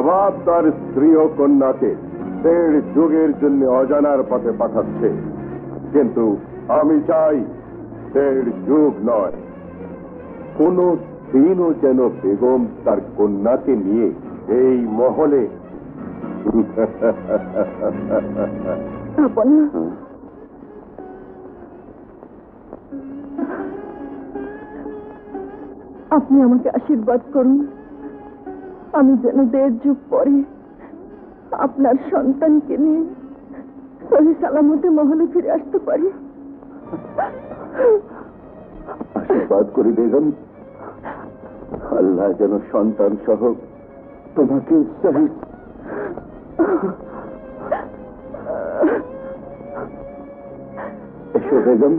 নবাব তার স্ত্রী ও কন্যাকে 1.5 যুগের জন্য অজানার পথে পাঠাচ্ছে, কিন্তু আমি চাই 1.5 যুগ নয়, কোনো দিনও যেন বেগম তার কন্যাকে নিয়ে এই মহলে আপনি আমাকে আশীর্বাদ করুন, আমি যেন 1.5 যুগ পরে আপনার সন্তানকে নিয়ে সহি সালামতে মহলে ফিরে আসতে পারি। আশীর্বাদ করি বেগম, আল্লাহ যেন সন্তান সহ তোমাকে সহি এসো বেগম।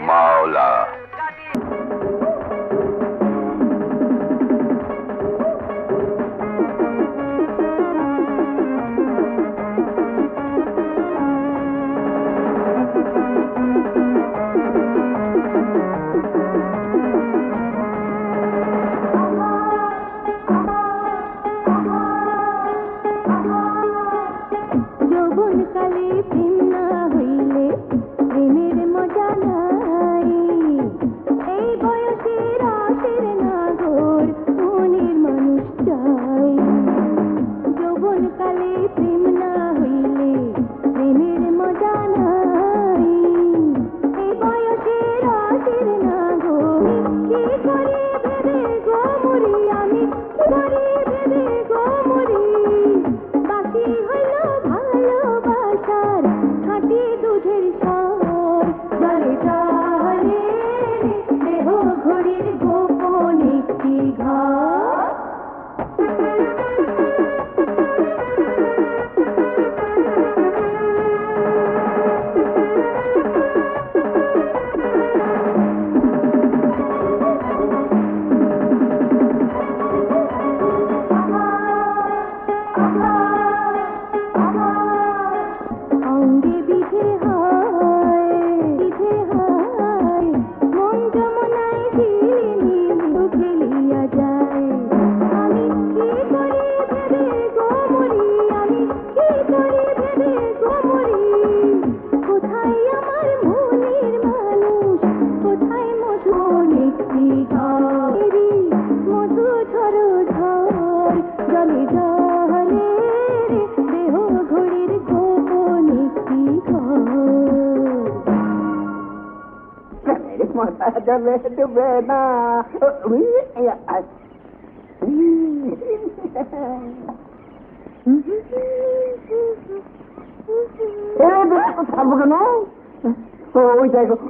মাওলা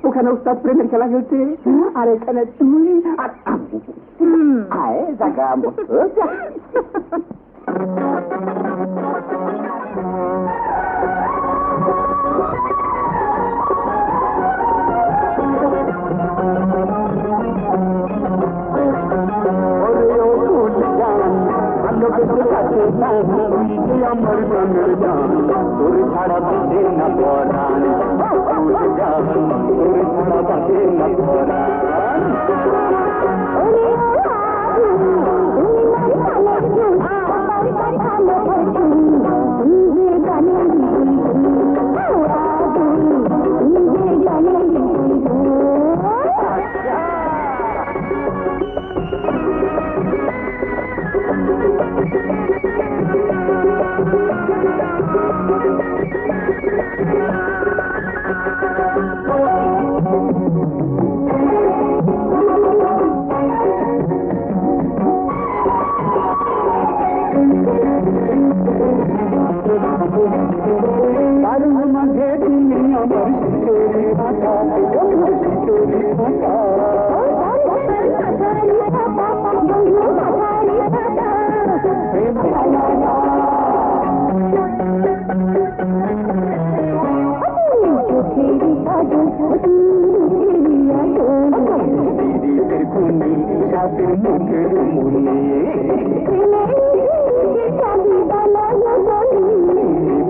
ওখানে উস্তাদ প্রেমের খেলা খেলছে, আর এখানে তুমি আর আয় জায়গা আমার প্রাণের জান, তোর ছাড়া বাঁচে না পরাণ, তোর ছাড়া বাঁচে না পরাণ। চোখের হাতের মুখের মনে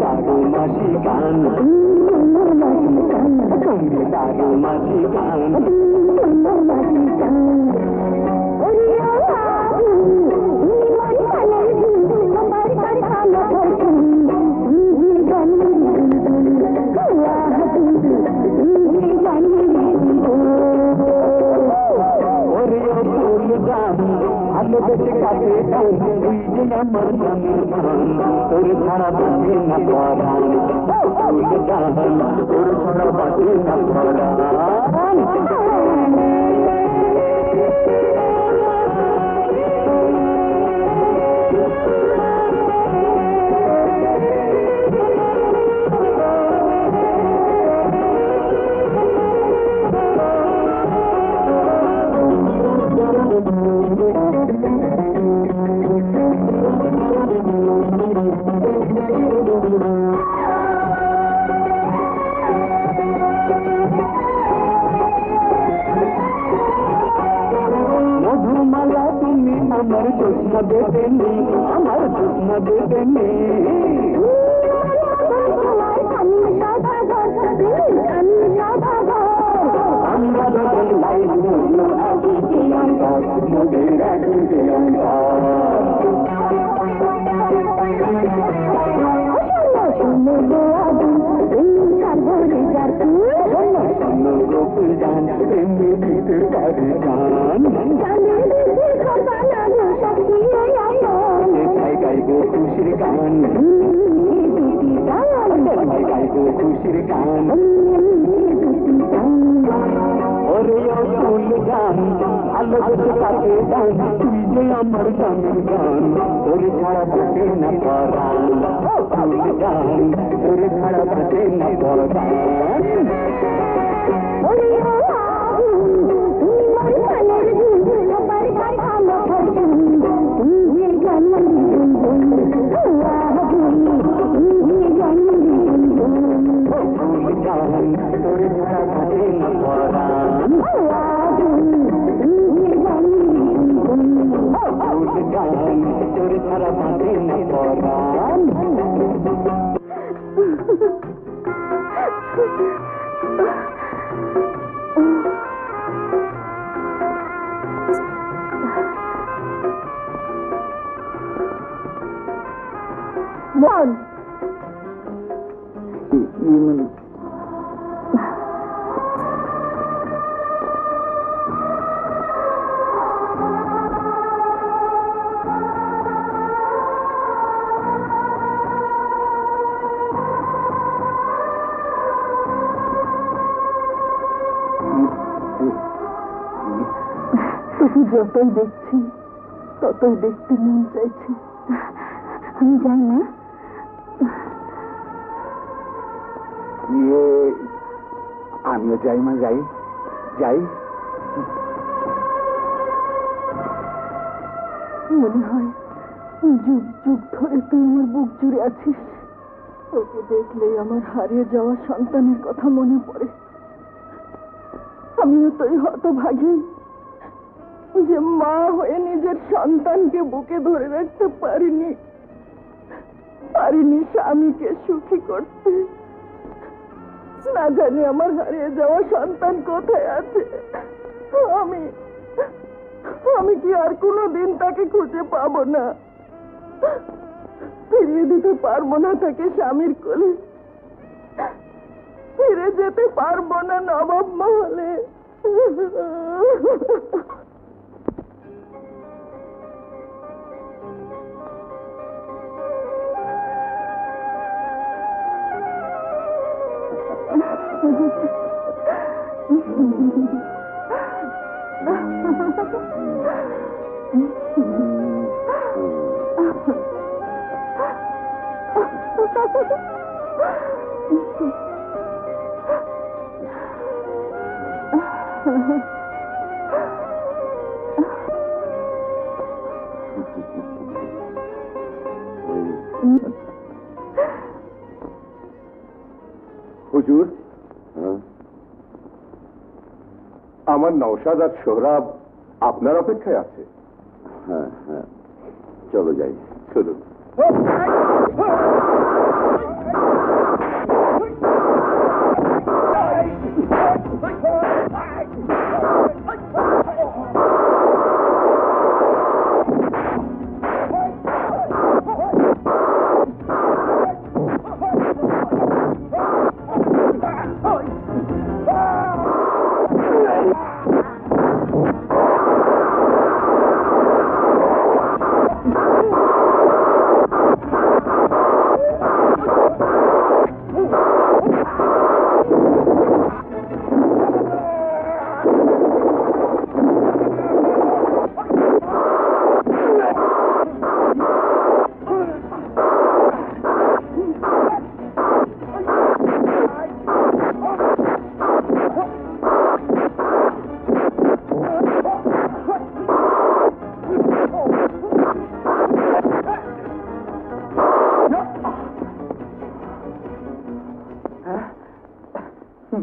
বারো মাসি গান তুমি বারো মাসি গান ভালোবেসে কাছে তুই যে আমার তোর ছাড়া বাঁচে না পরাণ তোর ছাড়া বাঁচে না পরাণ মধুমালা তুমি আমার জন্য দেবেনি আমার জন্য দেবেনি আমরা লাই গোকুল গান ভিতর গান গাইব খুশির গান গাইব খুশির গান ওরে ফুল গান ভালোবেসে কাছে গান তুই যে আমার গানের গান তোর ছাড়া বাঁচে না পরাণ ফুল গান তোর ছাড়া বাঁচে না পরাণ তোর ছাড়া বাঁচে না পরাণ গান তোর ছাড়া বাঁচে না পরাণ মন তোকে যতই দেখছি ততই দেখতে মন চাইছে। আমি যাই না, আমিও যাই মা, যাই যাই। মনে হয় যুগ যুগ ধরে তুই আমার বুক জুড়ে আছিস। তোকে দেখলেই আমার হারিয়ে যাওয়া সন্তানের কথা মনে পড়ে। আমিও তুই হতভাগী যে মা হয়ে নিজের সন্তানকে বুকে ধরে রাখতে পারিনি স্বামীকে সুখী করতে। না জানি আমার হারিয়ে যাওয়া সন্তান কোথায় আছে। আমি কি আর কোনোদিন তাকে খুঁজে পাবো না? ফিরিয়ে দিতে পারবো না তাকে স্বামীর কোলে, ফিরে যেতে পারবো না নবাব মহলে। হুজুর, আমার নওশাদ আর সোহরাব আপনার অপেক্ষায় আছে। হ্যাঁ হ্যাঁ, চলো যাই। চলুন।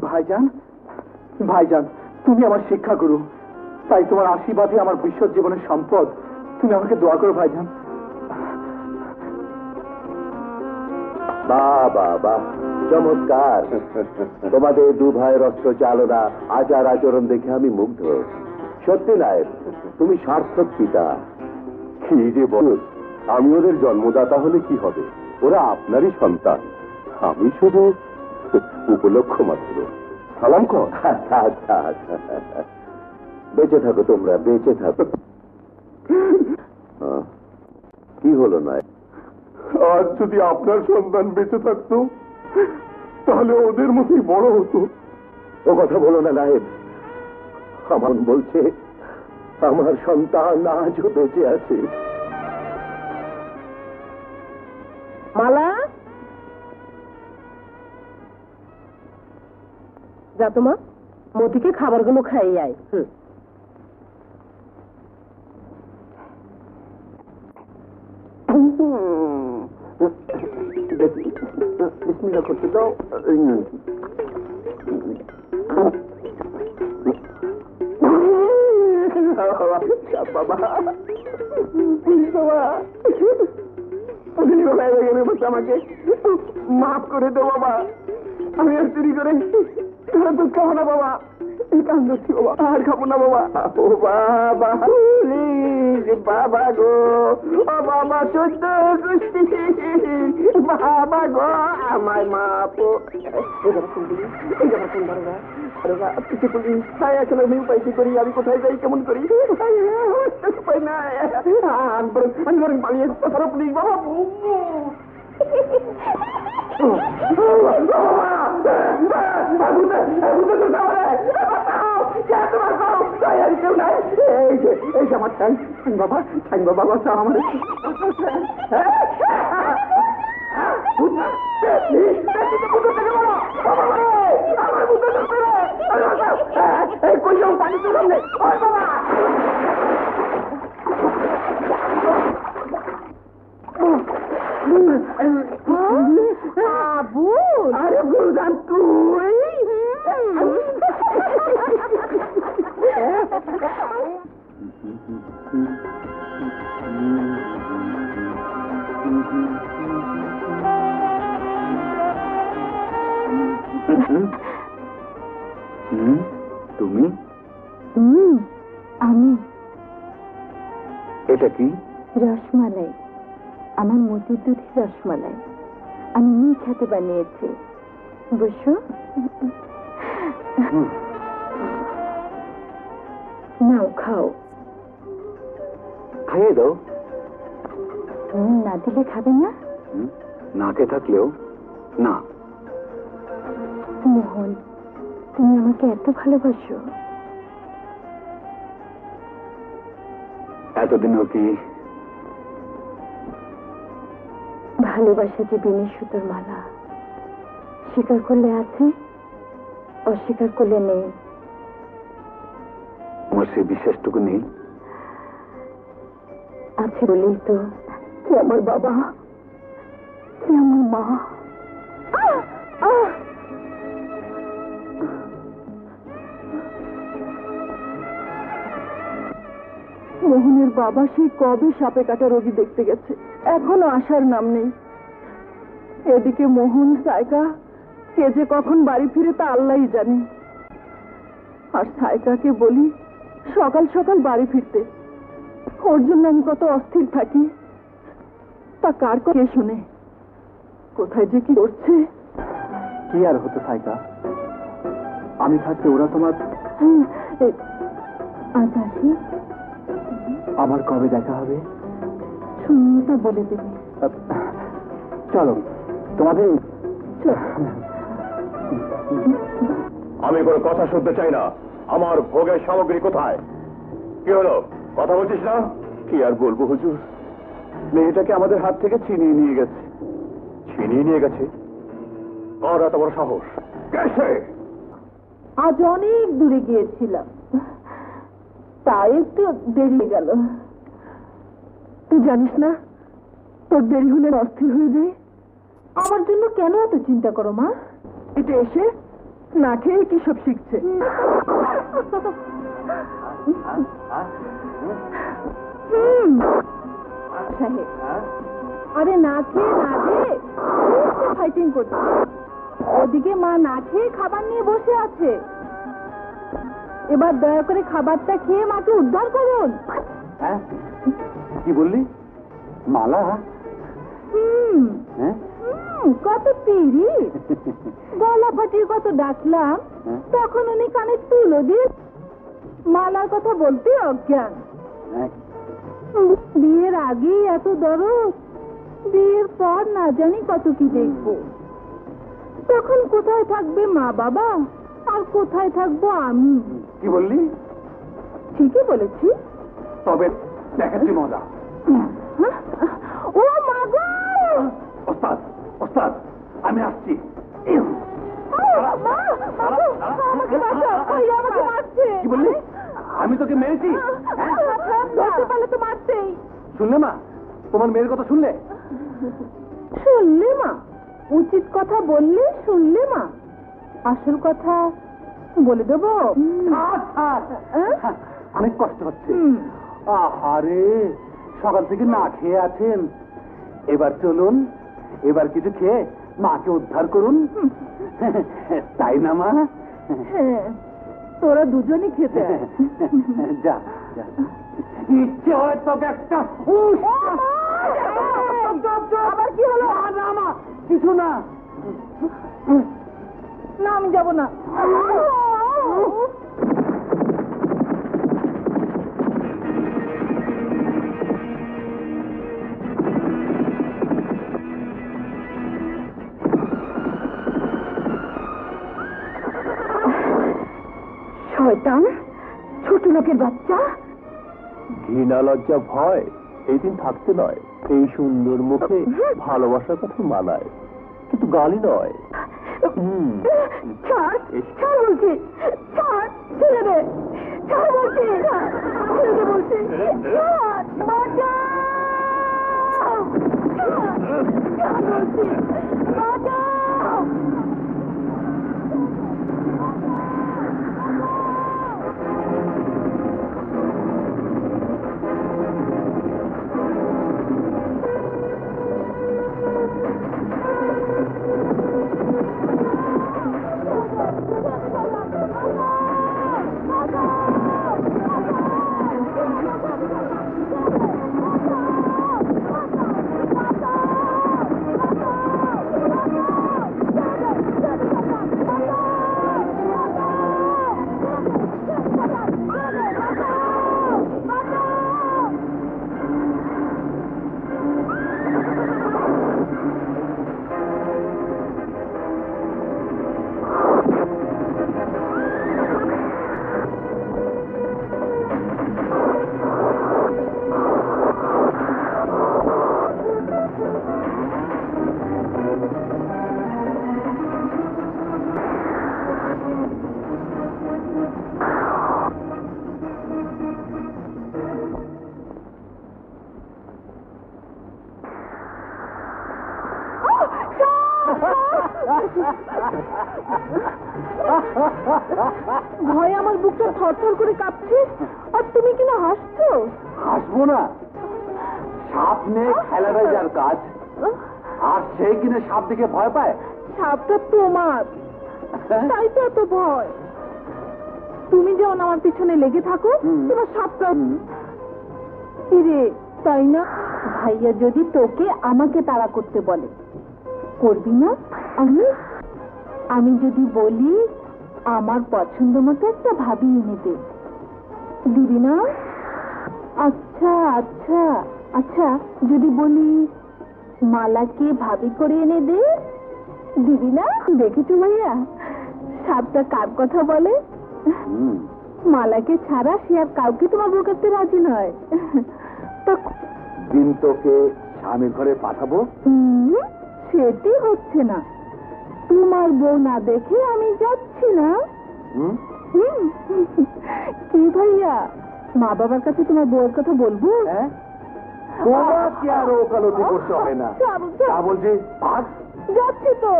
ভাইজান, ভাইজান, তুমি আমার শিক্ষা গুরু, তাই তোমার আশীর্বাদে আমার ভবিষ্যৎ জীবনের সম্পদ। তুমি আমাকে দোয়া করো ভাইজান। বাহ বাহ বাহ, চমৎকার। তোমাদের দু ভাইয়ের অস্ত্র চালনা, আচার আচরণ দেখে আমি মুগ্ধ। সত্যি নায়েব, তুমি সার্থক পিতা। কি যে বল, আমি ওদের জন্মদাতা হলে কি হবে? ওরা আপনারই সন্তান, আমি শুধু উপলক্ষ মাত্র। সালাম কর। আচ্ছা আচ্ছা আচ্ছা, বেঁচে থাকো তোমরা, বেঁচে থাকো। কি হলো নায়েব? আজ যদি আপনার সন্তান বেঁচে থাকতো তাহলে ওদের মতোই বড় হতো। ও কথা বলো না নায়েব, আমার বলছে আমার সন্তান আজও বেঁচে আছে। মালা, যা তোমা, মতিকে খাবারগুলো খাইয়ে আয়। বিসমিল্লাহ করতে দাও। বাবা, আমাকে মাফ করে দো বাবা, আমি আর চুরি করে দুধ খাবো না বাবা, এই কান্দি বাবা, আর খাবো না বাবা। ও বাবা, বাবা গো, ও বাবা, সত্য বাবা গো, আমায় মাপ। এখন আমি উপায় কি করি? আমি কোথায় যাই, কেমন করি? উপায় নাই, আমি বরং পালিয়ে কোথাও পুলিশ বাবা। এই যে আমার ঠাই বাবা, ঠাই বাবা, বাচ্চা আমার পানি তো বাবা। আবু, আরে গুরুদান, তুই তুমি? আমি। এটা কি? রসমালাই, আমার মতির দুধের রসমালাই। আমি নিজ হাতে বানিয়েছি। বসো, নাও খাও। খাইয়ে দাও। তুমি না দিলে খাবে না? না খেয়ে থাকলেও না। মোহন, তুমি আমাকে এত ভালোবাসো। এতদিনও কি ভালোবাসা যে বিনি সুতোর মালা, স্বীকার করলে আছে, অস্বীকার করলে নেই। আমার সেই বিশ্বাসটুকু নেই। আছে বলেই তো কি আমার বাবা, কি আমার মা। মোহনের বাবা সেই কবে সাপে কাটা রোগী দেখতে গেছে, এখনো আসার নাম নেই। এদিকে মোহন সাইকা কে যে কখন বাড়ি ফিরে তা আল্লাহই জানে। আর সাইকাকে বলি সকাল সকাল বাড়ি ফিরতে, ওর জন্য আমি কত অস্থির থাকি, তা কার কে শুনে। কোথায় যে কি করছে। কি আর হতো সাইকা, আমি থাকতে ওরা তোমার। আজ আসি, আবার কবে দেখা হবে শূন্যতা বলে দেবে। চলো তোমাদের। আমি কোনো কথা শুনতে চাই না। আমার ভোগের সামগ্রী কোথায়? কি হলো, কথা বলছিস না? কি আর বলবো হুজুর, মেয়েটাকে আমাদের হাত থেকে ছিনিয়ে নিয়ে গেছে। ছিনিয়ে নিয়ে গেছে? কার এত বড় সাহস? গেছে? আজ অনেক দূরে গিয়েছিলাম, তাই একটু দেরি গেল। তুই জানিস না তোর দেরি হলে অস্থির হয়ে যায়। আমার জন্য কেন এত চিন্তা করো মা? এটা এসে না খেয়ে কি সব শিখছে। সাহেব, আরে না খেয়ে না খেয়ে ফাইটিং করছে, ওদিকে মা না খেয়ে খাবার নিয়ে বসে আছে। এবার দয়া করে খাবারটা খেয়ে মাকে উদ্ধার করুন। হ্যাঁ, কি বললি? মালা? হ্যাঁ, কত তিরি গলা ফাটিয়ে কত ডাকলাম, তখন উনি কানে তুলো দিয়ে মালার কথা বলতে অজ্ঞান। বিয়ের আগেই এত দরদ, বিয়ের পর না জানি কত কি দেখবো। তখন কোথায় থাকবে মা বাবা, আর কোথায় থাকবো আমি? কি বললি? ঠিকই বলেছি। তবে দেখাচ্ছি মজা। ও মা গো! ওস্তাদ, ওস্তাদ, আমি আসছি। আমাকে বাঁচাও, ওই আমাকে মারছে। কি বললি? আমি তোকে মেরেছি? ধরতে পারলে তো মারতেই। শুনলে মা, তোমার মেয়ের কথা শুনলে? শুনলে মা, উচিত কথা বললে শুনলে মা, আসল কথা বলে দেবো। অনেক কষ্ট হচ্ছে। আহারে, সকাল থেকে না খেয়ে আছেন। এবার চলুন, এবার কিছু খেয়ে মাকে উদ্ধার করুন। তাই না মা? হ্যাঁ, তোরা দুজনই খেতে আয়। যা যা, ইচ্ছে হয় তোকে একটা। আবার কি হলো? না মা, কিছু না। না, আমি যাবো না। শয়তান, ছোট লোকের বাচ্চা। ঘৃণা লজ্জা ভয় এই দিন থাকতে নয়। এই সুন্দর মুখে ভালোবাসার কথা মানায়, কিন্তু গালি নয়। ছাড়, ছাড় বলছি, ছাড়, ছেড়ে দে, ছাড় বলছি, ছেড়ে দে বলছি, ছাড়, বাঁচাও! ছাড় বলছি, বাঁচাও! ভয়ে আমার বুকটা থরথর করে কাঁপছে, আর তুমি কিনা হাসছো। হাসবো না? সাপ নিয়ে খেলাটাই যার কাজ, আর সেই কিনা সাপ দেখে ভয় পায়। সাপটা তোমার, তাই তো এত ভয়। তুমি যেমন আমার পিছনে লেগে থাকো, তোমার সাপটা রে, তাই না? ভাইয়া যদি তোকে আমাকে তাড়া করতে বলে, করবি না? আমি যদি বলি আমার পছন্দ মতো একটা ভাবি এনে দে, দিবি না? আচ্ছা আচ্ছা আচ্ছা, যদি বলি মালাকে ভাবি করে এনে দে, দিবি না? দেখেছো ভাইয়া, সাপটা কার কথা বলে? মালাকে ছাড়া সে আর কাউকে তোমার বউ করতে রাজি নয়। দিন তোকে স্বামীর ঘরে পাঠাবো। সেটি হচ্ছে না, তোমার বউ না দেখে আমি যাচ্ছি না। কি ভাইয়া, মা বাবার কাছে তোমার বউয়ের কথা বলবো? তোমাকে আর ওকালতি করতে হবে না। তা বলছি ভাগ, যাচ্ছি তো।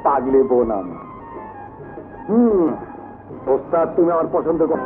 পাগলে বোন আমি। ওস্তাদ, তুমি আমার পছন্দ করো।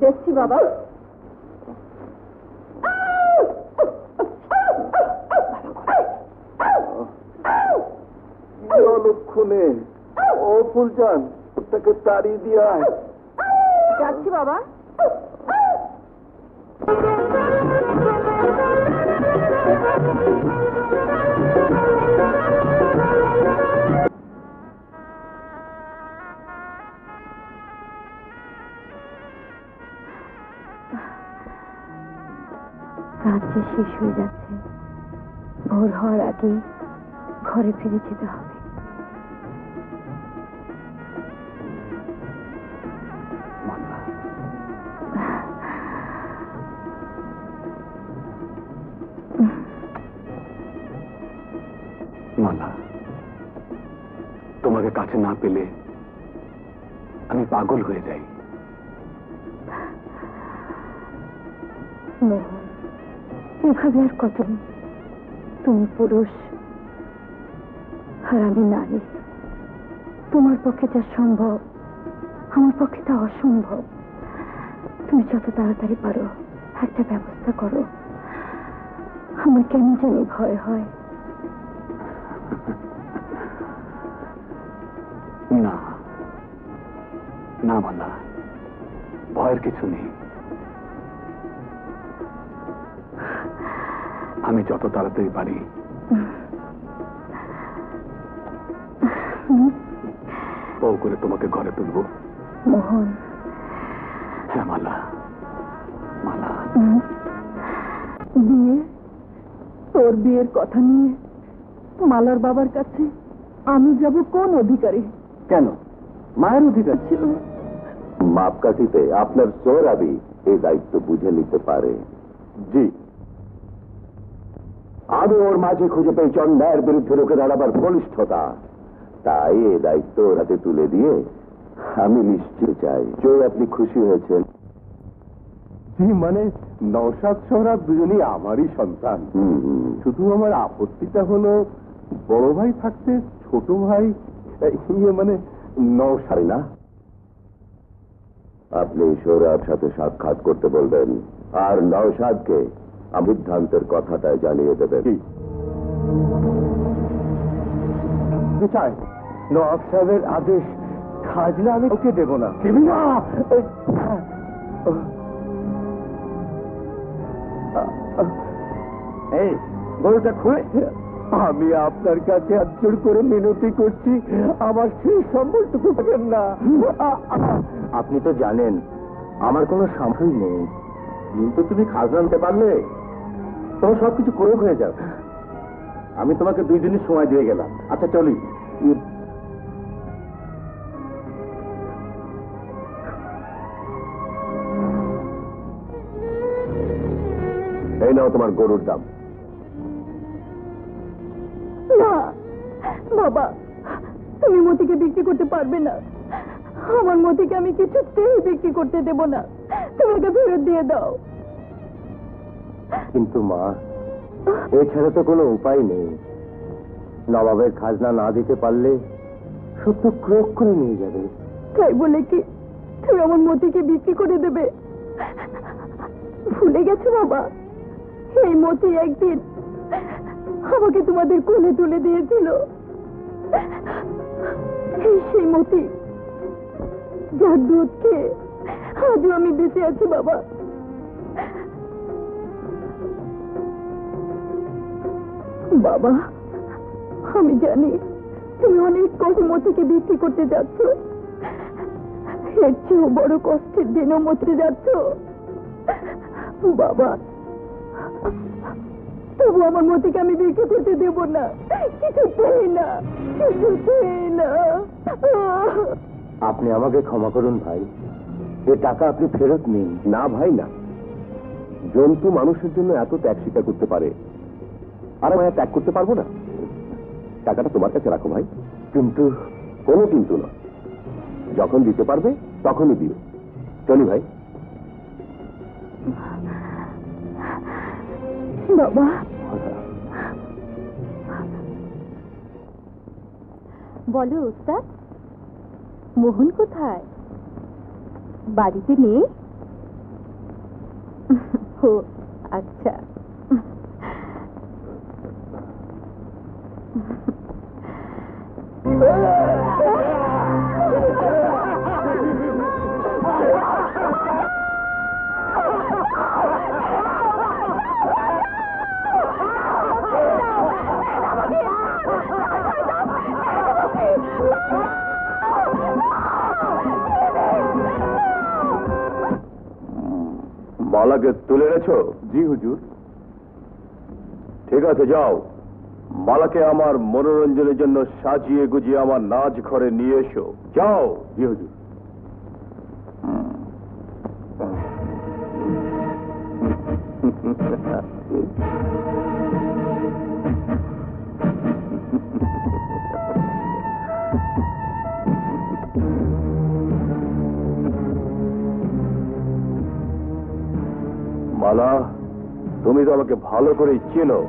দেখছি বাবা। লক্ষণে ও ফুলজান, তাকে তাড়িয়ে দিয়ে আয়। যাচ্ছি বাবা। রাত যে শেষ হয়ে যাচ্ছে, ভোর হওয়ার আগে ঘরে ফিরে যেতে হবে। মালা, তোমাকে কাছে না পেলে আমি পাগল হয়ে যাই। মোহন, এভাবে আর কত? তুমি পুরুষ আর আমি নারী, তোমার পক্ষে যা সম্ভব আমার পক্ষে তা অসম্ভব। তুমি যত তাড়াতাড়ি পারো একটা ব্যবস্থা করো, আমার কেমন জানি ভয় হয়। না না মালা, ভয়ের কিছু নেই। আমি যত তাড়াতাড়ি পারি বউ করে তোমাকে ঘরে তুলব। মোহন। হ্যাঁ মালা, মালা। বিয়ে, তোর বিয়ের কথা নিয়ে মালার বাবার কাছে আমি যাব কোন অধিকারে? কেন? মায়ের অধিকার ছিল। মাপকাঠিতে আপনার সোহরাবি এই দায়িত্ব বুঝে নিতে পারে। জি, আমি ওর মাঝে খুঁজে পেয়েছি অন্যায়ের বিরুদ্ধে রুখে দাঁড়াবার বলিষ্ঠতা। তাই এই দায়িত্ব ওর হাতে তুলে দিয়ে আমি নিশ্চিত চাই যে আপনি খুশি হয়েছেন। জি, মানে নওশাদ সোহরাব দুজনই আমারই সন্তান। শুধু আমার আপত্তিটা হলো বড় ভাই থাকতে ছোট ভাই মানে নওশাদ না। আপনি সোহরাব সাথে সাক্ষাৎ করতে বলবেন আর নওশাদকে সিদ্ধান্তের কথাটা জানিয়ে দেবেন। চাই নওয়াব সাহেবের আদেশ, খাজনা আমি ওকে দেব না। দিবি না? এই গরুটা খুলে, আমি আপনার কাছে আজ্জর করে মিনতি করছি, আমার সেই সম্বলটুকু পাবেন না। আপনি তো জানেন আমার কোনো সামর্থ্য নেই, কিন্তু তুমি খাজনা আনতে পারলে তোমার সবকিছু করে হয়ে যাবে। আমি তোমাকে 2 দিনের সময় দিয়ে গেলাম। আচ্ছা চলি। এই নাও তোমার গরুর দাম। না বাবা, তুমি মতিকে বিক্রি করতে পারবে না। আমার মতিকে আমি কিছুতেই বিক্রি করতে দেব না। তুমি ওকে ফেরত দিয়ে দাও। কিন্তু মা, এছাড়া তো কোনো উপায় নেই। নবাবের খাজনা না দিতে পারলে সত্য ক্রোক করে নিয়ে যাবে। তাই বলে কি তুমি আমার মতিকে বিক্রি করে দেবে? ভুলে গেছো বাবা, এই মতি একদিন আমাকে তোমাদের কোলে তুলে দিয়েছিল। সেই মতি যার দুধ খেয়ে আজও আমি বেঁচে আছি বাবা। বাবা, আমি জানি তুমি অনেক কষ্ট মতিকে বিক্রি করতে যাচ্ছ, এর চেয়েও বড় কষ্টের দিনও মতে যাচ্ছ বাবা। তবু আমার মতিকে আমি বিক্রি করতে দেব না, কিছুতেই না, কিছুতেই না। আপনি আমাকে ক্ষমা করুন ভাই, এ টাকা আপনি ফেরত নিন। না ভাই না, জন্তু মানুষের জন্য এত ত্যাগ স্বীকার করতে পারে, আর আমি ত্যাগ করতে পারবো না। টাকাটা তোমার কাছে রাখো ভাই। কিন্তু কোনো কিন্তু না, যখন দিতে পারবে তখনই দিও। চলি ভাই। বাবা, বলো ওস্তাদ, মোহন কোথায়? বাড়িতে নেই? ও আচ্ছা। মালাকে তুলে এনেছো? জি হুজুর। ঠিক আছে, যাও মালাকে আমার মনোরঞ্জনের জন্য সাজিয়ে গুজিয়ে আমার নাচ ঘরে নিয়ে এসো। যাও। জি হুজুর। মালা, তুমি তো আমাকে ভালো করে চেনো,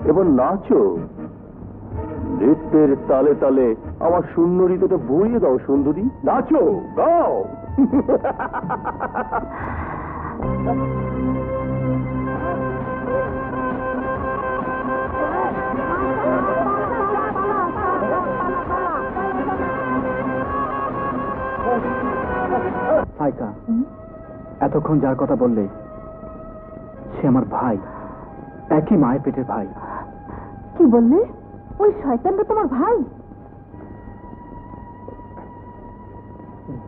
এবার নাচো। নৃত্যের তালে তালে আমার শূন্য হৃদয়টা ভরিয়ে দাও সুন্দরী। নাচো, গাও। সাইকা, এতক্ষণ যার কথা বললে সে আমার ভাই, একই মায়ের পেটের ভাই। কি বললে? ওই শয়তানটা তোমার ভাই?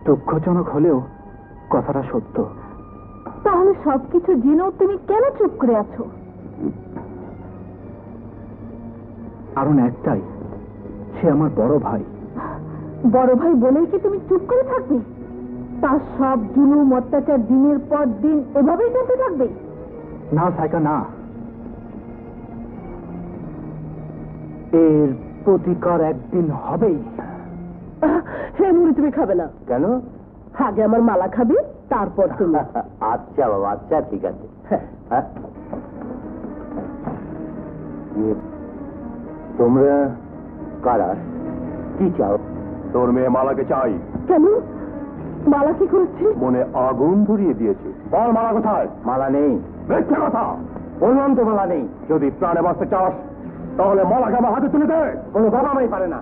দুঃখজনক হলেও কথাটা সত্য। তাহলে সবকিছু জেনেও তুমি কেন চুপ করে আছো? কারণ একটাই, সে আমার বড় ভাই। বড় ভাই বলেই কি তুমি চুপ করে থাকবে? তার সব জুলুম অত্যাচার দিনের পর দিন এভাবেই চলতে থাকবে? না সাইকা, না। এর প্রতিকার একদিন হবেই। হে মুড়ি তুমি খাবে না, কেন? আগে আমার মালা খাবে, তারপর তুমি। আচ্ছা বাবা, আচ্ছা ঠিক আছে। হ্যাঁ। তোমরা কারা, কি চাও? তোর মেয়ে মালাকে চাই। কেন? মালা কি করেছে? মনে আগুন ধরিয়ে দিয়েছে। বল মালা কোথায়? মালা নেই। মিথ্যে কথা। বললাম তো মালা নেই। যদি প্রাণে বাঁচতে চাস তাহলে মালাকে আমার হাতে তুলে দে। কোনো বাবা মাই পারে না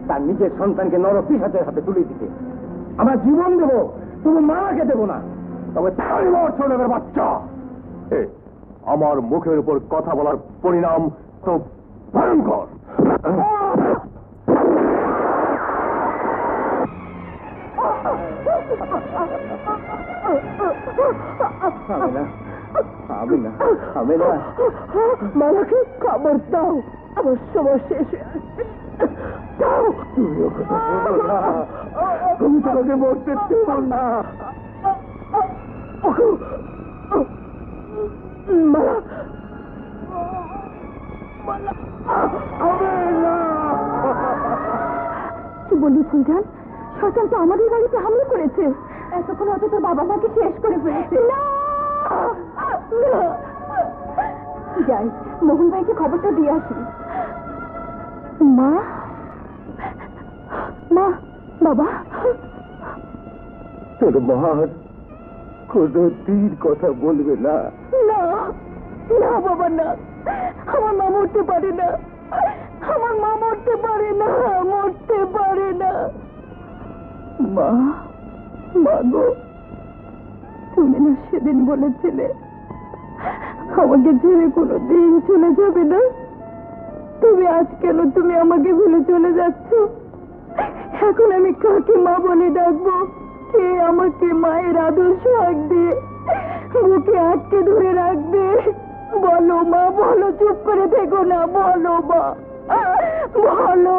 তার নিজের সন্তানকে নরপিশাচের হাতে তুলে দিতে। আমার জীবন দেবো, তুমি মালাকে দেবো না। তবে তাই মর ছোটদের বাচ্চা। আমার মুখের উপর কথা বলার পরিণাম তো ভয়ঙ্কর। আমি না মালাকে খবর দাও, আমার সময় শেষ হয়ে আসছে। দাও। তুমি তোমাকে মরতে দেবো না। মালা কি বলি ফুলজান, শয়তান তো আমাদের বাড়িতে হামলা করেছে। এতক্ষণ হয়তো তোর বাবা মাকে শেষ করে ফেলেছে। যাই মোহন ভাইকে খবরটা দিয়ে আসি। মা, মা, বাবা, তোর মা কোনদিন কথা বলবে না। না না বাবা না, আমার মা মরতে পারে না, আমার মা মরতে পারে না, মরতে পারে না। মা, মা গো, তুমি না সেদিন বলেছিলে আমাকে ছেড়ে কোনোদিন চলে যাবে না। তুমি আজ কেন তুমি আমাকে ভুলে চলে যাচ্ছ? এখন আমি কাকে মা বলে ডাকবো? কে আমাকে মায়ের আদর সোহাগ দিয়ে বুকে আটকে ধরে রাখবে? বলো মা, বলো, চুপ করে থেকো না, বলো মা, বলো।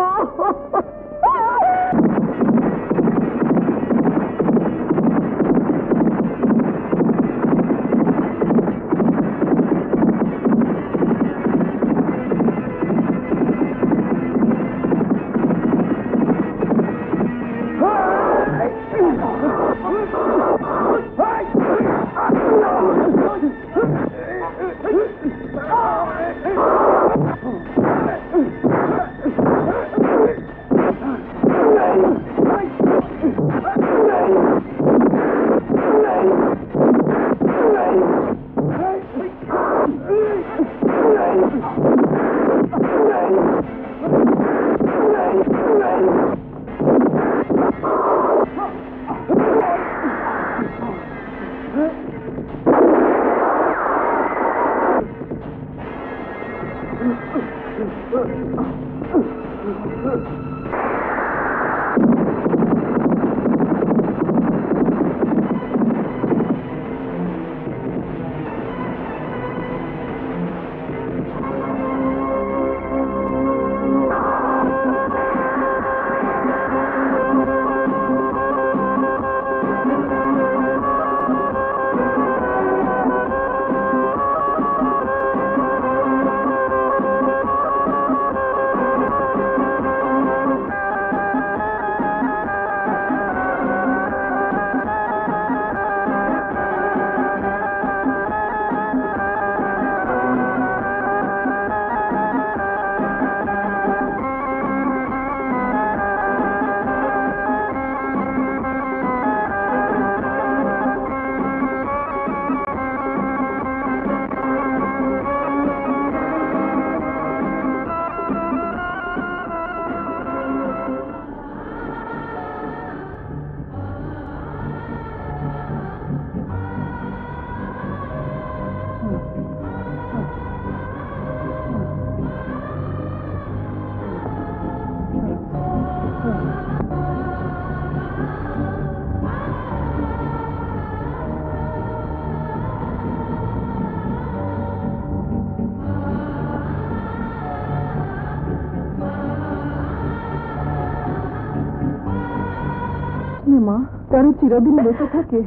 মা তারা চিরদিন বেঁচে থাকে,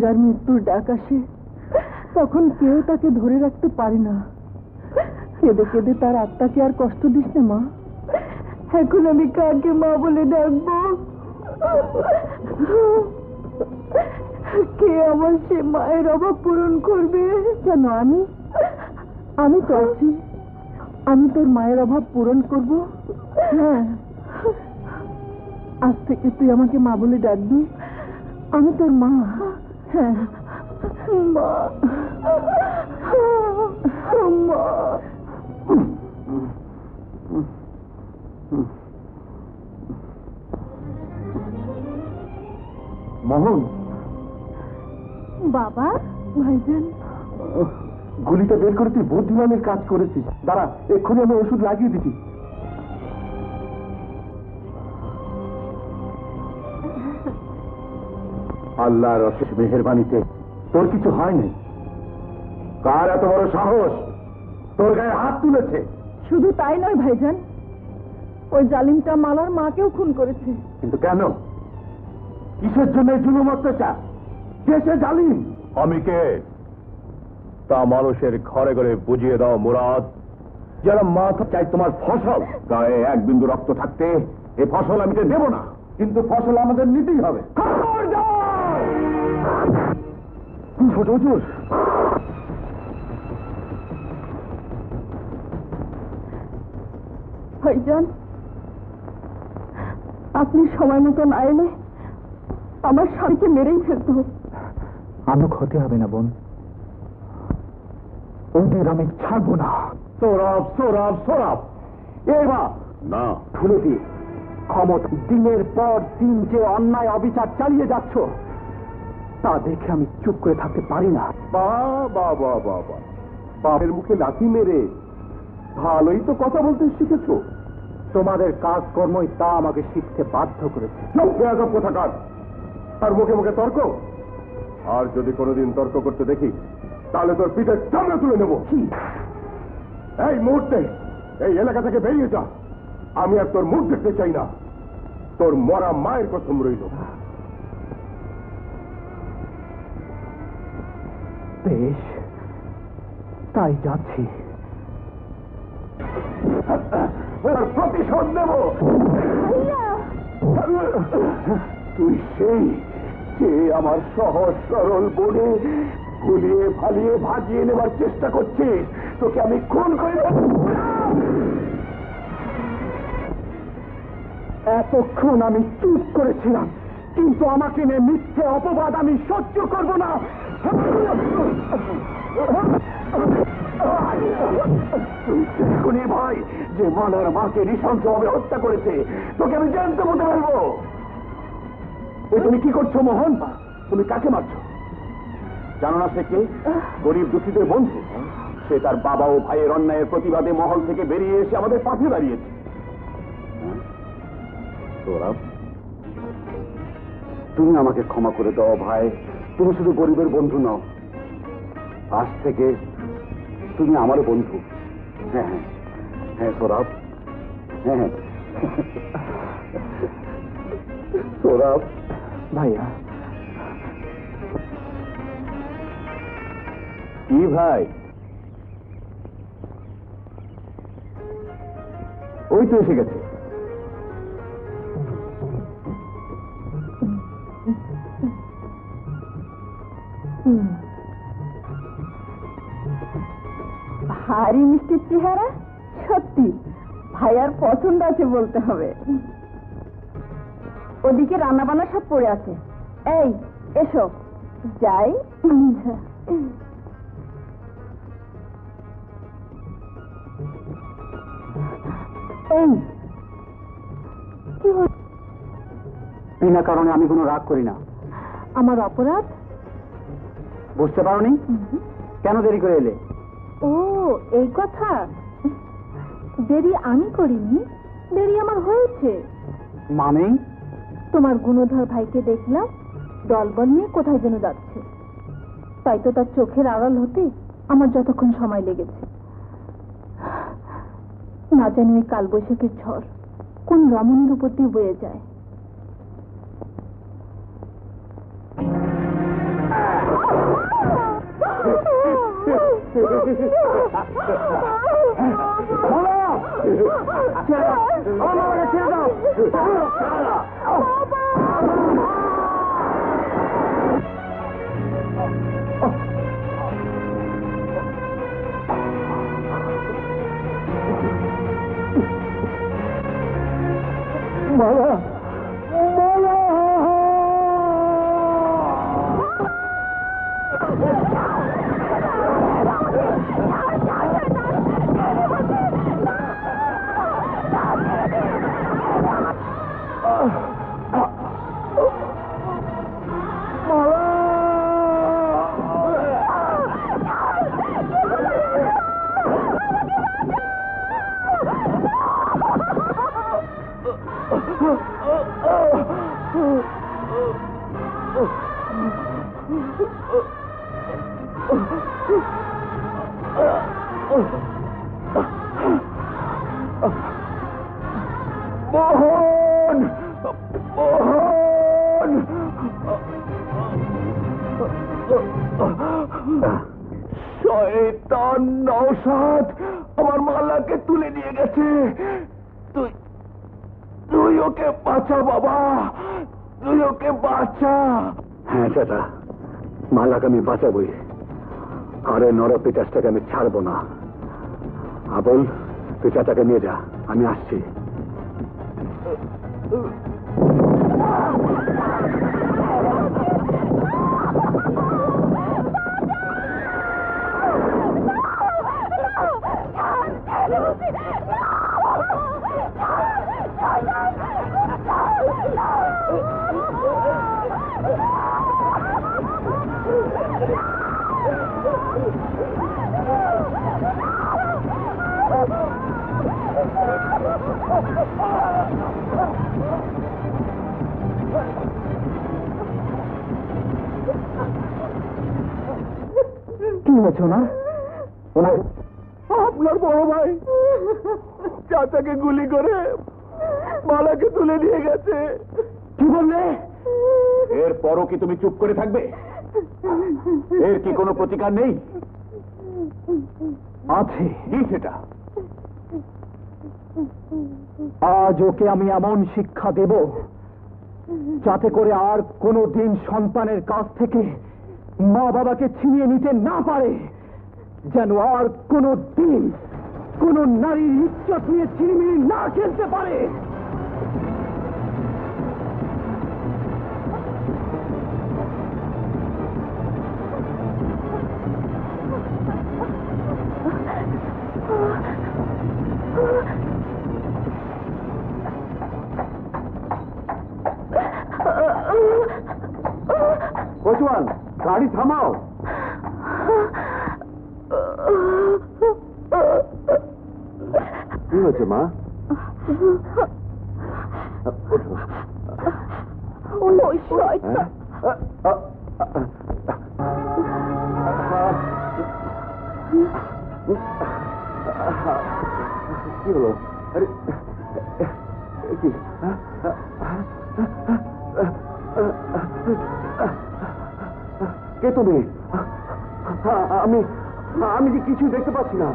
যার মৃত্যুর ডাক আসে তখন কেউ তাকে ধরে রাখতে পারে না। কেঁদে কেঁদে তার আত্মাকে আর কষ্ট দিস না মা। এখন আমি কাকে মা বলে ডাকবো? কে আমার সে মায়ের অভাব পূরণ করবে? কেন আমি তো আছি, আমি তোর মায়ের অভাব পূরণ করব। হ্যাঁ, আজ থেকে তুই আমাকে মা বলে ডাকবি, আমি তোর মা। হ্যাঁ মা, মা। মোহন, বাবা। ভাইজান, গুলিটা বের করে তুই বুদ্ধিমানের কাজ করেছিস। দাঁড়া, এক্ষুনি আমি ওষুধ লাগিয়ে দিচ্ছি। আল্লাহর অশেষ মেহেরবানিতে তোর কিছু হয়নি। কার এত বড় সাহস তোর গায়ে হাত তুলেছে? শুধু তাই নয় ভাইজান, ওই জালিমটা মালার মাকেও খুন করেছে। কিন্তু কেন? কিসের জন্য জুলুম অত্যাচার? কে সে জালিম? আমি কে তা মানুষের ঘরে ঘরে বুঝিয়ে দাও মুরাদ। যারা মাথা চাই তোমার ফসল, গায়ে এক বিন্দু রক্ত থাকতে এই ফসল আমি দেব না। কিন্তু ফসল আমাদের নিতেই হবে। ছোট হুজুর, ভাইজান, আপনি সময় মতো না এলে আমার স্বামীকে মেরেই ফেলতো। আমার ক্ষতি হবে না বোন, ওদের আমি ছাড়বো না। সৌরভ, সৌরভ, সৌরভ, এবার না, খুলে দিয়ে ক্ষমতা দিনের পর দিন যে অন্যায় অবিচার চালিয়ে যাচ্ছ তা দেখে আমি চুপ করে থাকতে পারি না। বাবা বাবা, বাপের মুখে লাথি মেরে ভালোই তো কথা বলতে শিখেছো। তোমাদের কাজকর্মই তা আমাকে শিখতে বাধ্য করেছে। কোথাকার আর মুখে মুখে তর্ক। আর যদি কোনোদিন তর্ক করতে দেখি তাহলে তোর পিঠের সামনে তুলে নেব। এই মুহূর্তে এই এলাকা থেকে বেরিয়ে যা। আমি আর তোর মুখ দেখতে চাই না। তোর মরা মায়ের কসম রইল। বেশ, তাই যাচ্ছি। প্রতিশোধ নেব। তুই সেই যে আমার সহজ সরল বোনে ভুলিয়ে ফালিয়ে ভাগিয়ে নেবার চেষ্টা করছিস। তোকে আমি খুন করে দেব। এতক্ষণ আমি চুপ করেছিলাম, কিন্তু আমাকে নিয়ে মিথ্যে অপবাদ আমি সহ্য করব না। খুনি ভাই যে মালার মাকে নৃশংসভাবে হত্যা করেছে, তোকে আমি জানতে বলতে পারবো। তুমি কি করছো মোহন? তুমি কাকে মারছো? জানো না সে কে? গরিব দুঃখীদের বন্ধু। সে তার বাবা ও ভাইয়ের অন্যায়ের প্রতিবাদে মহল থেকে বেরিয়ে এসে আমাদের পাশে দাঁড়িয়েছে। সৌরভ, তুমি আমাকে ক্ষমা করে দাও ভাই। তুমি শুধু গরিবের বন্ধু নও, আজ থেকে তুমি আমার বন্ধু। হ্যাঁ হ্যাঁ হ্যাঁ সৌরভ, হ্যাঁ হ্যাঁ সৌরভ ভাইয়া। কি ভাই? ওই তো এসে গেছে। ভারী মিষ্টি চেহারা, সত্যি ভাইয়ার পছন্দ আছে বলতে হবে। ওদিকে রান্না বান্না সব পড়ে আছে। এই এসো যাই। এই কি হল? বিনা কারণে আমি কোনো রাগ করি না। আমার অপরাধ বুঝতে পারোনি? কেন দেরি করে এলে? ও এই কথা। দেরি আমি করিনি, দেরি আমার হয়েছে। মানে? তোমার গুণধর ভাইকে দেখলাম দলবল নিয়ে কোথায় যেন যাচ্ছে, তাই তো তার চোখের আড়াল হতে আমার যতক্ষণ সময় লেগেছে। না জানি ওই কালবৈশাখীর ঝড় কোন রমণীর উপর দিয়ে বয়ে যায়। আমার মামাকে ছেড়ে দাও। মালা মালা মোহন মোহন শয়তান নওশাদ আমার মালাকে তুলে নিয়ে গেছে। তুই তুই ওকে বাঁচা বাবা, তুই ওকে বাঁচা। হ্যাঁ চাচা, মালাকে আমি বাঁচাবই, আরে নরপিটাসটাকে আমি ছাড়বো না। আবুল, তুই চাচাকে নিয়ে যা, আমি আসছি। কি হয়েছে না? আপনার বড় ভাই চাচাকে গুলি করে মালাকে তুলে নিয়ে গেছে। কি বললে? এরপরও কি তুমি চুপ করে থাকবে? এর কি কোনো প্রতিকার নেই? আছে। কি সেটা? আজ ওকে আমি এমন শিক্ষা দেব যাতে করে আর কোনো দিন সন্তানের কাছ থেকে মা বাবাকে ছিনিয়ে নিতে না পারে, যেন আর কোনো দিন কোন নারীর ইজ্জত নিয়ে ছিনিমিনি না খেলতে পারে। কোচওয়ান, গাড়ি থামাও। কি হয়েছে মা? ওই শয়তান। কি হলো? আরে কি? কে তুমি? আমি আমি যে কিছু দেখতে পাচ্ছি না।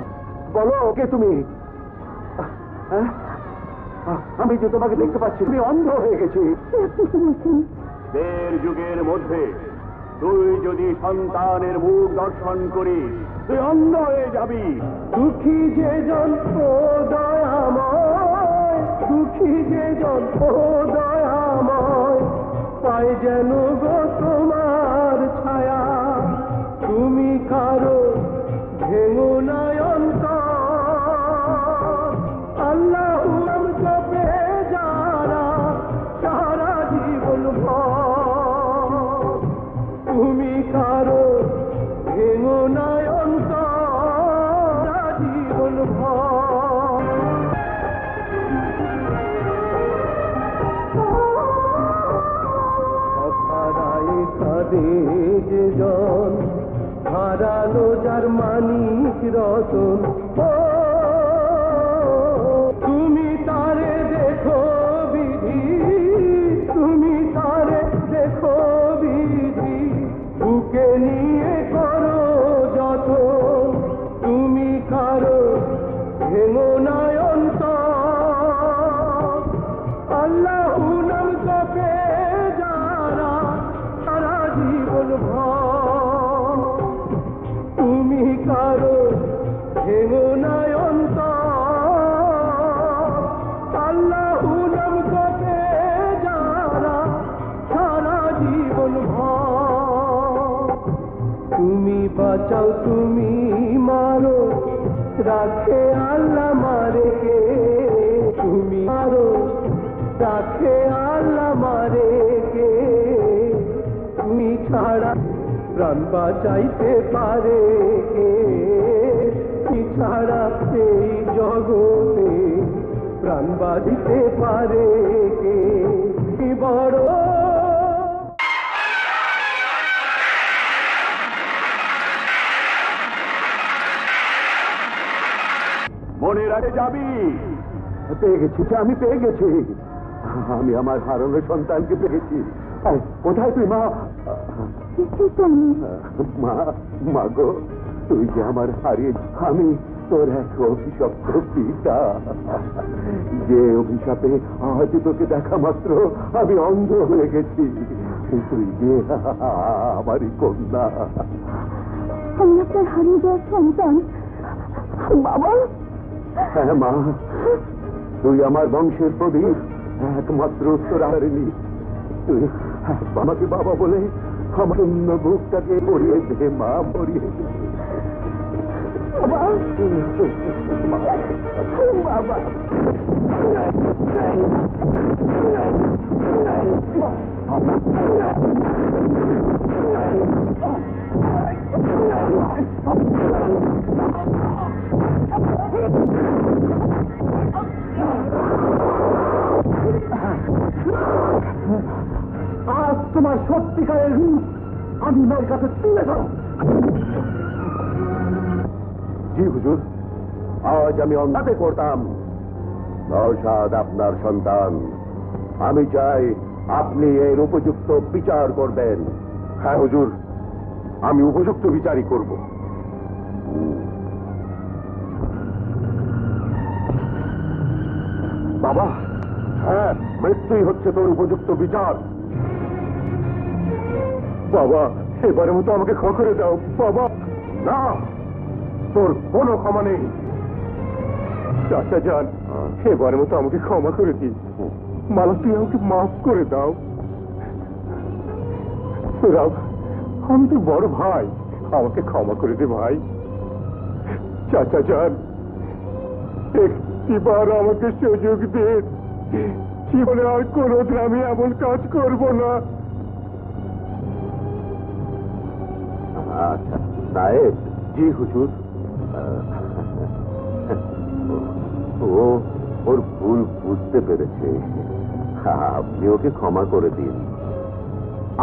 বলো কে তুমি? আমি যে তোমাকে দেখতে পাচ্ছি, তুমি অন্ধ হয়ে গেছি। 1.5 যুগের মধ্যে তুই যদি সন্তানের মুখ দর্শন করিস, তুই অন্ধ হয়ে যাবি। দুঃখী যে জন ও দয়াময়, দুঃখী যে জন ও দয়াময়, পায় যেন গো তোমার ছায়া। তুমি কারো ভেঙো নয়ন্ত, আল্লাহ জপে যারা সারা জীবন ভর। তুমি কারো ভেঙো নয়ন্ত জীবন ভর। হারায় কাঁদে যে জন, হারালো যার মানিক রতন। তুমি তারে দেখো বিধি, তুমি তারে দেখো বিধি, বুকে নিয়ে করো যত। তুমি কারো ভেঙো নয়ন্ত, বাঁচাও তুমি মারো রাখে আল্লাহ মারে কে তুমি মারো রাখে আল্লাহ মারে কে তুমি ছাড়া প্রাণ বাঁচাইতে পারে কে তুমি ছাড়া এই জগতে প্রাণ বাঁচিতে পারে কে কি বড় মনে রাখে যাবি। পেয়ে গেছি, আমি পেয়ে গেছি। আমি আমার হারানো সন্তানকে পেয়েছি। কোথায় তুই মা? মা, মা গো, তুই যে আমার হারিয়ে, আমি তোর এক অভিশপ্ত পিতা, যে অভিশাপে আজ তোকে দেখা মাত্র আমি অন্ধ হয়ে গেছি। তুই যে আমারই কন্যা। আমি আপনার হারিয়ে যাওয়ার সন্তান। বাবা। হ্যাঁ মা, তুই আমার বংশের প্রদীপ, একমাত্র উত্তরারিণী। তুই আমাকে বাবা বলে আমার অন্য বুকটাকে পড়িয়ে দে মা, পড়িয়ে দে। বাবা, বাবা, আজ তোমার সত্যিকারের রূপ আমি মার কাছে তুলে ধরো। জি হুজুর, আজ আমি অন্যাতে করতাম। নওশাদ আপনার সন্তান, আমি চাই আপনি এর উপযুক্ত বিচার করবেন। হ্যাঁ হুজুর, আমি উপযুক্ত বিচারই করব। বাবা, হ্যাঁ, মৃত্যুই হচ্ছে তোর উপযুক্ত বিচার। বাবা, এবারের মতো আমাকে ক্ষমা করে দাও বাবা। না, তোর কোনো ক্ষমা নেই। চাচা যান, এবারের মতো আমাকে ক্ষমা করে দিন। মালা, তুই আমাকে মাফ করে দাও। রাম, আমি তো বড় ভাই, আমাকে ক্ষমা করে দে ভাই। চাচা যান, একটিবার আমাকে সুযোগ দিন। জীবনে আর কোনোদিন আমি এমন কাজ করব না। আচ্ছা সাহেব। জি হুজুর। ও ওর ভুল বুঝতে পেরেছে, আপনি ওকে ক্ষমা করে দিন।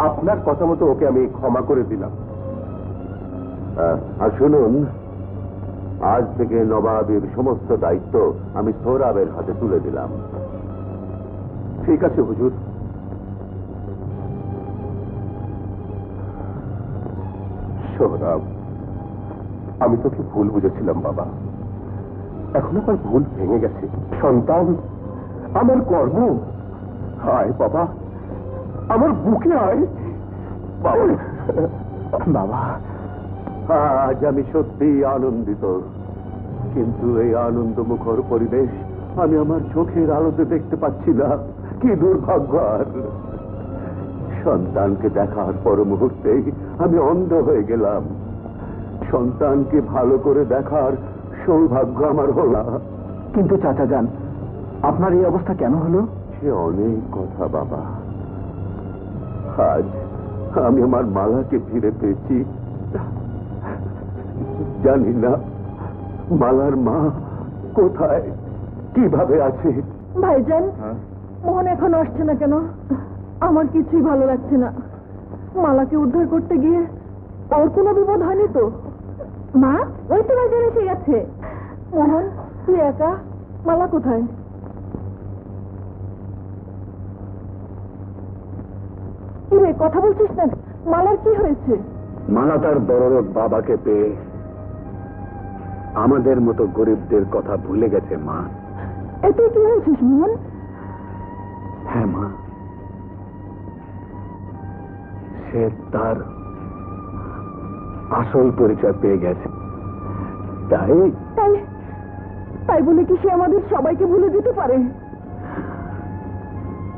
আপনার কথা মতো ওকে আমি ক্ষমা করে দিলাম। আর শুনুন, আজ থেকে নবাবের সমস্ত দায়িত্ব আমি সোহরাবের হাতে তুলে দিলাম। ঠিক আছে হুজুর। সোহরাব, আমি তোকে ভুল বুঝেছিলাম বাবা। এখন আমার ভুল ভেঙে গেছে। সন্তান আমার কর্ম। আয় বাবা, আমার বুকে আয় বাবা। বাবা, আজ আমি সত্যি আনন্দিত, কিন্তু এই আনন্দমুখর পরিবেশ আমি আমার চোখের আলোতে দেখতে পাচ্ছি না। কি দুর্ভাগ্য! আর সন্তানকে দেখার পর মুহূর্তেই আমি অন্ধ হয়ে গেলাম। সন্তানকে ভালো করে দেখার সৌভাগ্য আমার হল না। কিন্তু চাচা যান, আপনার এই অবস্থা কেন হলো? সে অনেক কথা বাবা। আজ আমি আমার মালাকে ফিরে পেয়েছি। জানি না মালার মা কোথায়, কিভাবে আছে। ভাইজান, মোহন এখন আসছে না কেন? আমার কিছুই ভালো লাগছে না। মালাকে উদ্ধার করতে গিয়ে ওর কোনো বিপদ হয়নি তো? মা, ওই তো ভাইজান এসে গেছে। মোহন, তুই একা? মালা কোথায়? কি রে, কথা বলছিস না? মালার কি হয়েছে? মালা তার বড় বাবাকে পেয়ে আমাদের মতো গরিবদের কথা ভুলে গেছে মা। এতে কি হয়েছিস মোহন? হ্যাঁ মা, সে তার আসল পরিচয় পেয়ে গেছে। তাই তাই তাই বলে কি সে আমাদের সবাইকে ভুলে যেতে পারে?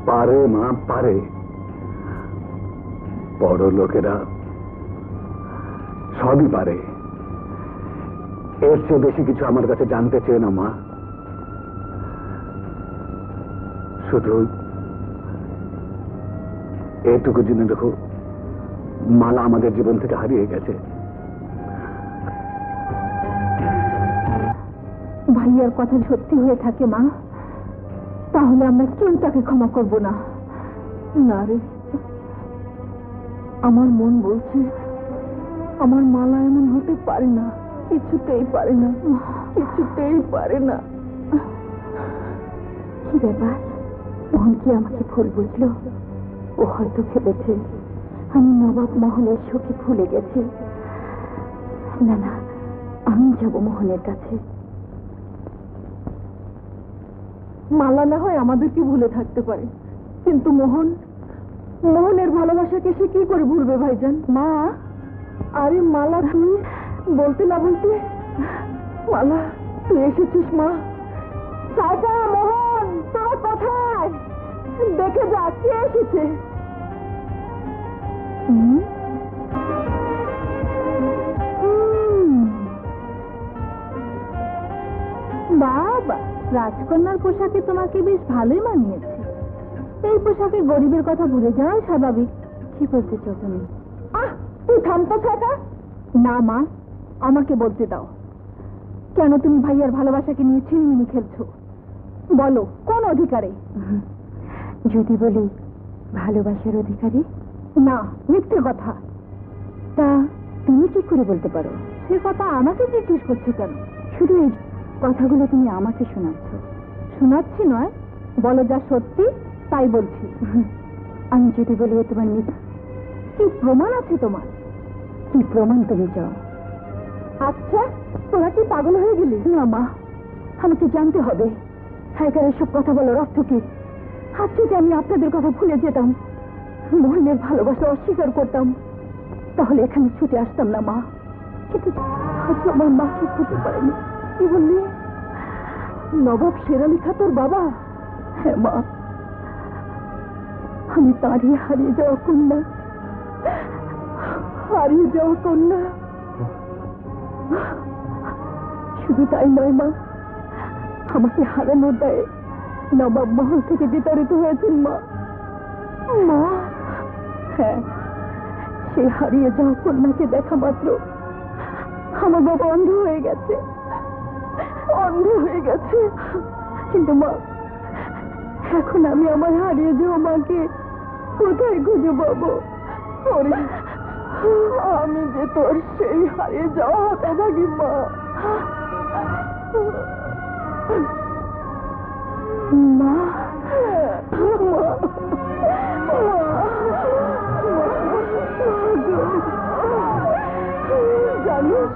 পারে মা, পারে। বড় লোকেরা সবই পারে। এর চেয়ে বেশি কিছু আমার কাছে জানতে চেয়ে না মা। শুধু এটুকু জেনে দেখো, মালা আমাদের জীবন থেকে হারিয়ে গেছে। ভাইয়ার কথা সত্যি হয়ে থাকে মা, তাহলে আমরা কেউ তাকে ক্ষমা করব না। না রে, আমার মন বলছে আমার মালা এমন হতে পারে না, কিছুতেই পারে না, কিছুতেই পারে না। কি ব্যাপার, মোহন কি আমাকে ভুল বুঝলো? ও হয়তো ভেবেছে আমি নবাব মোহনের শোকে ভুলে গেছি। না না, আমি যাব মোহনের কাছে। মালা না হয় আমাদেরকে ভুলে থাকতে পারে, কিন্তু মোহনের ভালোবাসাকে সে কি করে ভুলবে ভাইজান? মা, আরে মালা, তুমি বলতে না বলতে। মালা, তুই এসেছিস মা? সাইকা, মোহন তোর কোথায়? দেখে যা কে এসেছে। বাবা, রাজকন্যার পোশাকে তোমাকে বেশ ভালোই মানিয়েছে। এই পোশাকে গরিবের কথা ভুলে যাওয়াই স্বাভাবিক। কি বলতে চাও তুমি? তুই থামতো থাকা। না মা, আমাকে বলতে দাও, কেন তুমি ভাইয়ার ভালোবাসাকে নিয়ে ছিনিমিনি খেলছো? বলো, কোন অধিকারে? যদি বলি ভালোবাসার অধিকারে? না, মিথ্যে কথা। তা তুমি কি করে বলতে পারো? সে কথা আমাকে জিজ্ঞেস করছো কেন? শুধু এই কথাগুলো তুমি আমাকে শোনাচ্ছ। শোনাচ্ছি নয়, বলো যা সত্যি তাই বলছি। আমি যদি বলি তোমার মিথ্যা, কি প্রমাণ আছে তোমার? কি প্রমাণ তুমি চাও? আচ্ছা, তোরা কি পাগল হয়ে গেলি? না মা, আমাকে জানতে হবে সাইকার এসব কথা বলার অর্থ কি। আজ যদি আমি আপনাদের কথা ভুলে যেতাম, মোহনের ভালোবাসা অস্বীকার করতাম, তাহলে এখানে ছুটে আসতাম না মা। কিন্তু আজ আমার মাকে খুঁজে পাইনি। কি বললি? নবাব শেরালি খা তোর বাবা? হ্যাঁ মা, আমি তারই হারিয়ে যাওয়া কন্যা, হারিয়ে যাওয়া কন্যা। শুধু তাই নয় মা, আমাকে হারানোর দায়ে নবাব মহল থেকে বিতাড়িত হয়েছেন মা। মা, হ্যাঁ, সে হারিয়ে যাওয়া কন্যাকে দেখা মাত্র আমার বাবা অন্ধ হয়ে গেছে, অন্ধ হয়ে গেছে। কিন্তু মা, এখন আমি আমার হারিয়ে যাওয়া মাকে কোথায় খুঁজে পাবো? আমি যে তোর সেই হারিয়ে যাওয়া হতভাগী মা। মা, জানিস,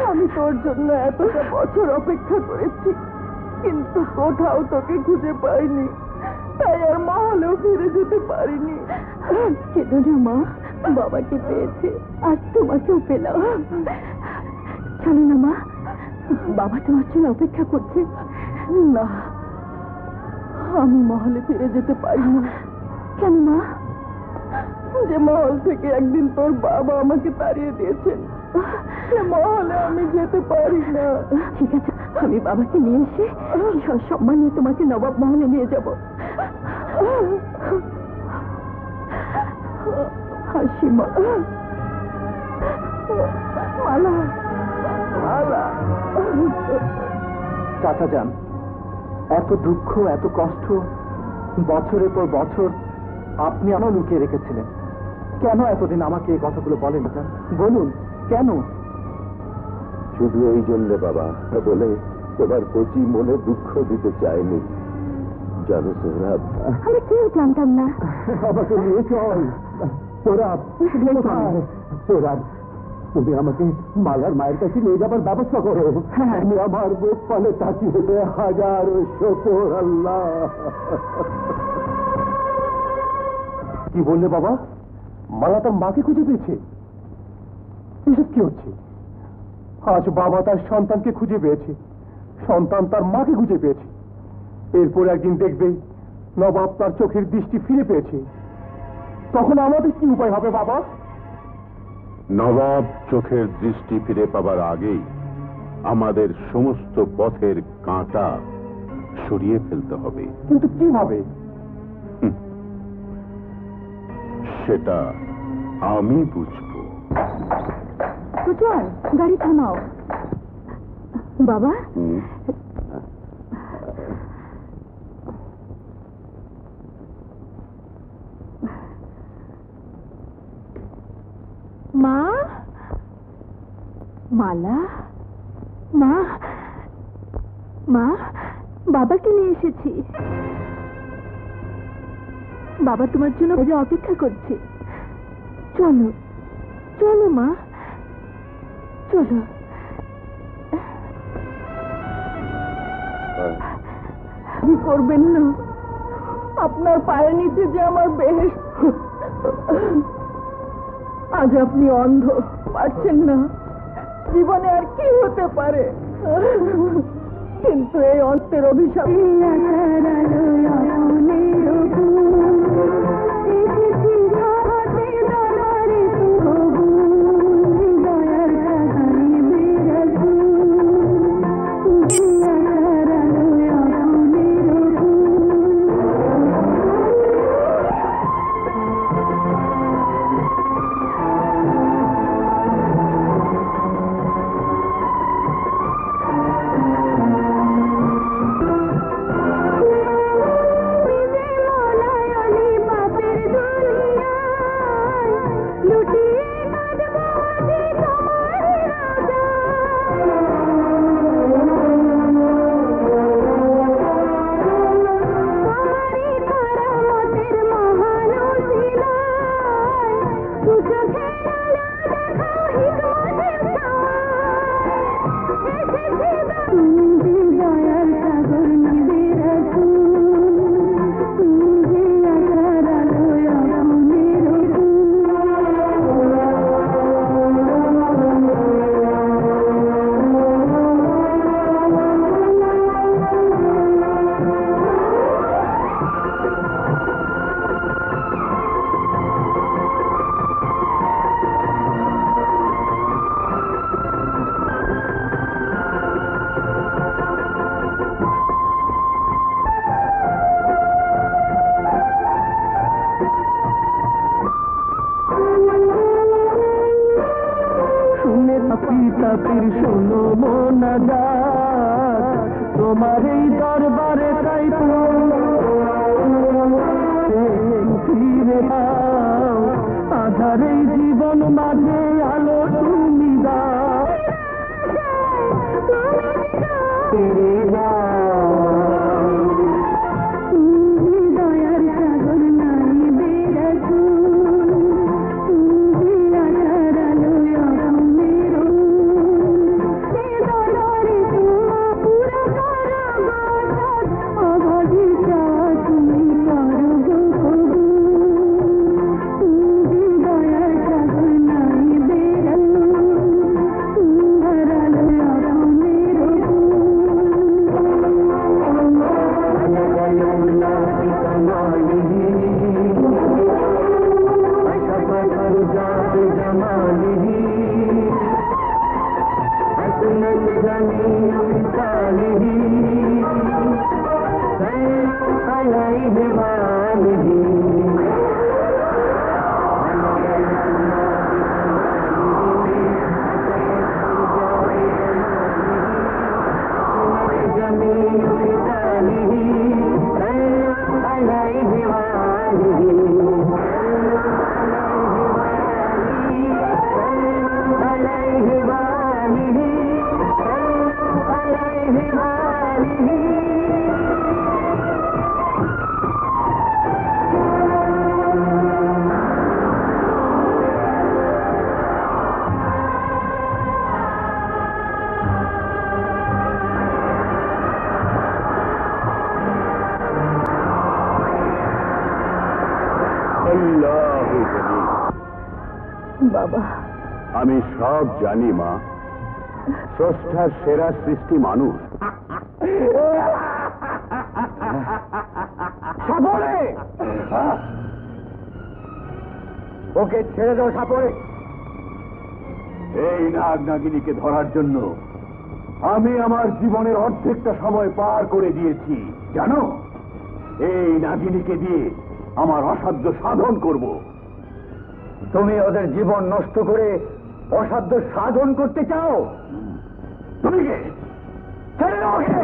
আমি তোর জন্য এতটা বছর অপেক্ষা করেছি, কিন্তু কোথাও তোকে খুঁজে পাইনি, তাই আর মহলেও ফিরে যেতে পারিনি। কেন না মা, বাবাকে পেয়েছে, আজ তোমাকেও পেলাম। চলো না মা, বাবা তোমার জন্য অপেক্ষা করছে। না, আমি মহলে ফিরে যেতে পারি না। কেন মা? যে মহল থেকে একদিন তোর বাবা আমাকে তাড়িয়ে দিয়েছেন, সে মহলে আমি যেতে পারি না। ঠিক আছে, আমি বাবাকে নিয়ে এসে সম্মান নিয়ে তোমাকে নবাব মহলে নিয়ে যাব। হাসি মা। মালা, মালা। চাচা যান, এত দুঃখ, এত কষ্ট বছরের পর বছর আপনি আমার লুকিয়ে রেখেছিলেন। কেন এতদিন আমাকে এই কথাগুলো বলেন? বলুন কেন? শুধু এই জন্য বাবা, বলে তোমার কচি মনে দুঃখ দিতে চাইনি। জানো সোহরাব, আমি কেউ জানতাম না। আমাকে নিয়ে চল। সোহরাব, সোহরাব, তুমি আমাকে মালার মায়ের কাছে নিয়ে যাবার ব্যবস্থা করো। আমি আমার বুক পালে তাকিয়ে হতে হাজারো শুকর আল্লাহ। কি বললে বাবা? মালা তার মাকে খুঁজে পেয়েছে? এসব কি হচ্ছে? আজ বাবা তার সন্তানকে খুঁজে পেয়েছে, সন্তান তার মাকে খুঁজে পেয়েছে। এরপর একদিন দেখবে নবাব তার চোখের দৃষ্টি ফিরে পেয়েছে। তখন আমাদের কি উপায় হবে বাবা? নবাব চোখের দৃষ্টি ফিরে পাবার আগেই আমাদের সমস্ত পথের কাঁটা সরিয়ে ফেলতে হবে। কিন্তু কিভাবে? সেটা আমি বুঝবো। সুজন, গাড়ি থামাও। বাবা, মা, মালা, মা, মা, বাবাকে নিয়ে এসেছি। বাবা তোমার জন্য অপেক্ষা করছে। চলো চলো মা, চলো। কি করবেন না, আপনার পায়ের নিচে যে আমার বেহেশত। আজ আপনি অন্ধ, পারছেন না জীবনে আর কি হতে পারে, কিন্তু এই অন্তের অভিশাপ। শোনো মোনাজাত, তোমার এই দরবারে তাই ফিরে পাও, আধার এই জীবন মাঝে আলো তুমি দাও। দয়ার সাগর নাই বেরাজু, বাবা, আমি সব জানি মা, স্রষ্টার সেরা সৃষ্টি মানুষ। ওকে ছেড়ে দাও সাপরে। এই নাগ নাগিনীকে ধরার জন্য আমি আমার জীবনের অর্ধেকটা সময় পার করে দিয়েছি জানো। এই নাগিনীকে দিয়ে আমার অসাধ্য সাধন করব। তুমি ওদের জীবন নষ্ট করে অসাধ্য সাধন করতে চাও? তুমি কে? ছেড়ে দাও ওকে!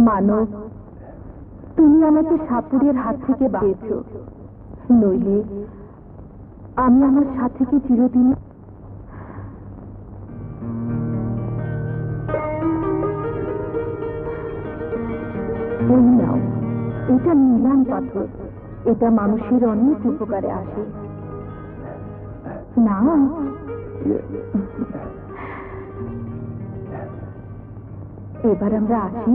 মানব, তুমি আমাকে সাপুরের হাত থেকে বাঁচিয়েছ, নইলে আমি আমার সাথীকে চিরদিন। এই নাও, এটা নীলাম পাথর। এটা মানুষের অনেক উপকারে আসে। না, এবার আমরা আসি।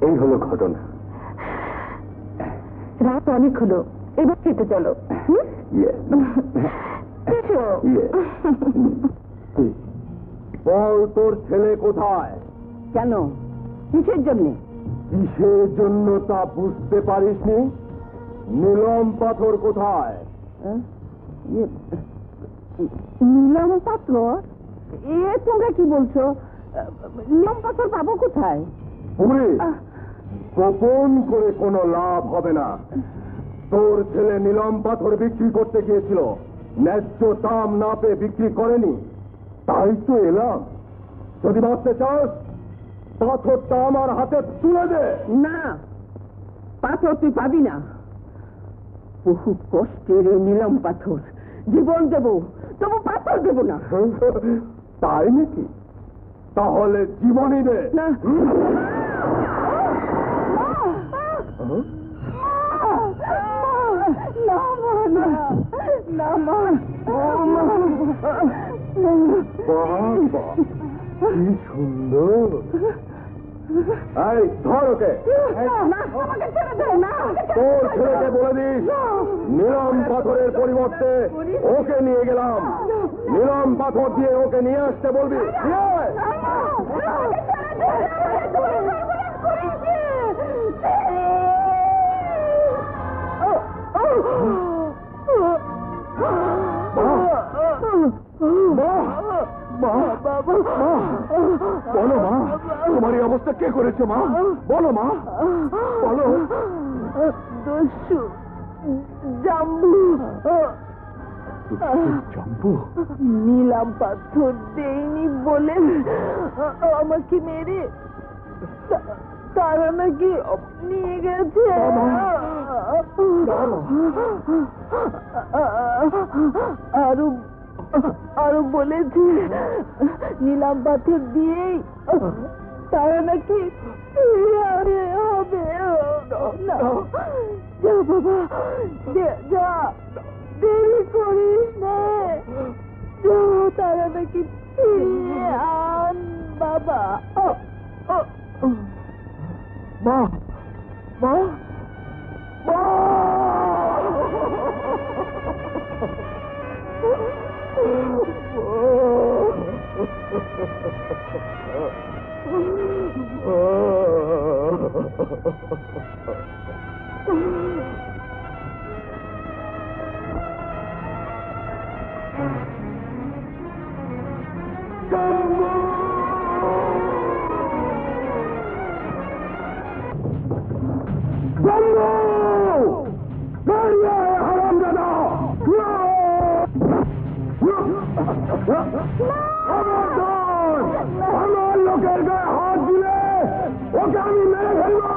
এই হলো ঘটনা। রাত অনেক হলো, এবার খেতে চলো। বল, তোর ছেলে কোথায়? কেন? কিসের জন্যে? কিসের জন্য তা বুঝতে পারিসনি? নীলম পাথর কোথায়? নীলম পাথর? এ তোমরা কি বলছো? নীলম পাথর পাবো কোথায়? পুরি, গোপন করে কোনো লাভ হবে না। তোর ছেলে নীলম পাথর বিক্রি করতে গিয়েছিল, ন্যায্য দাম না পেয়ে বিক্রি করেনি, তাই তো এলাম। যদি বাঁচতে চাস, পাথরটা আমার হাতে তুলে দে। না, পাথর তুই পাবি না। বহু কষ্টের এই নীলম পাথর, জীবন দেব, তবু পাথর দেব না। তাই নাকি? তাহলে জীবনই দে। না, বাবা, কি সুন্দর! এই ধর ওকে। তোর ছেলেকে বলে দিস, নীলম পাথরের পরিবর্তে ওকে নিয়ে গেলাম। নীলম পাথর দিয়ে ওকে নিয়ে আসতে বলবি। বলো মা, তোমার এই অবস্থা কে করেছে মা? বলো মা, বলো। দস্যু জাম্বু। জাম্বু? নীলাম পাথর দেয়নি বলে আমাকে মেরে তারা নাকি নিয়ে গেছে। আরো আরো বলেছে নীলাম পাথর দিয়েই তারা নাকি হবে। না, যা বাবা, যা, দেরি করিস না। যা, তারা নাকি ফিরিয়ে আন বাবা। মা, মা, মা! আমার লোকের গায়ে হাত দিলে ওকে আমি মেরে ফেলবো।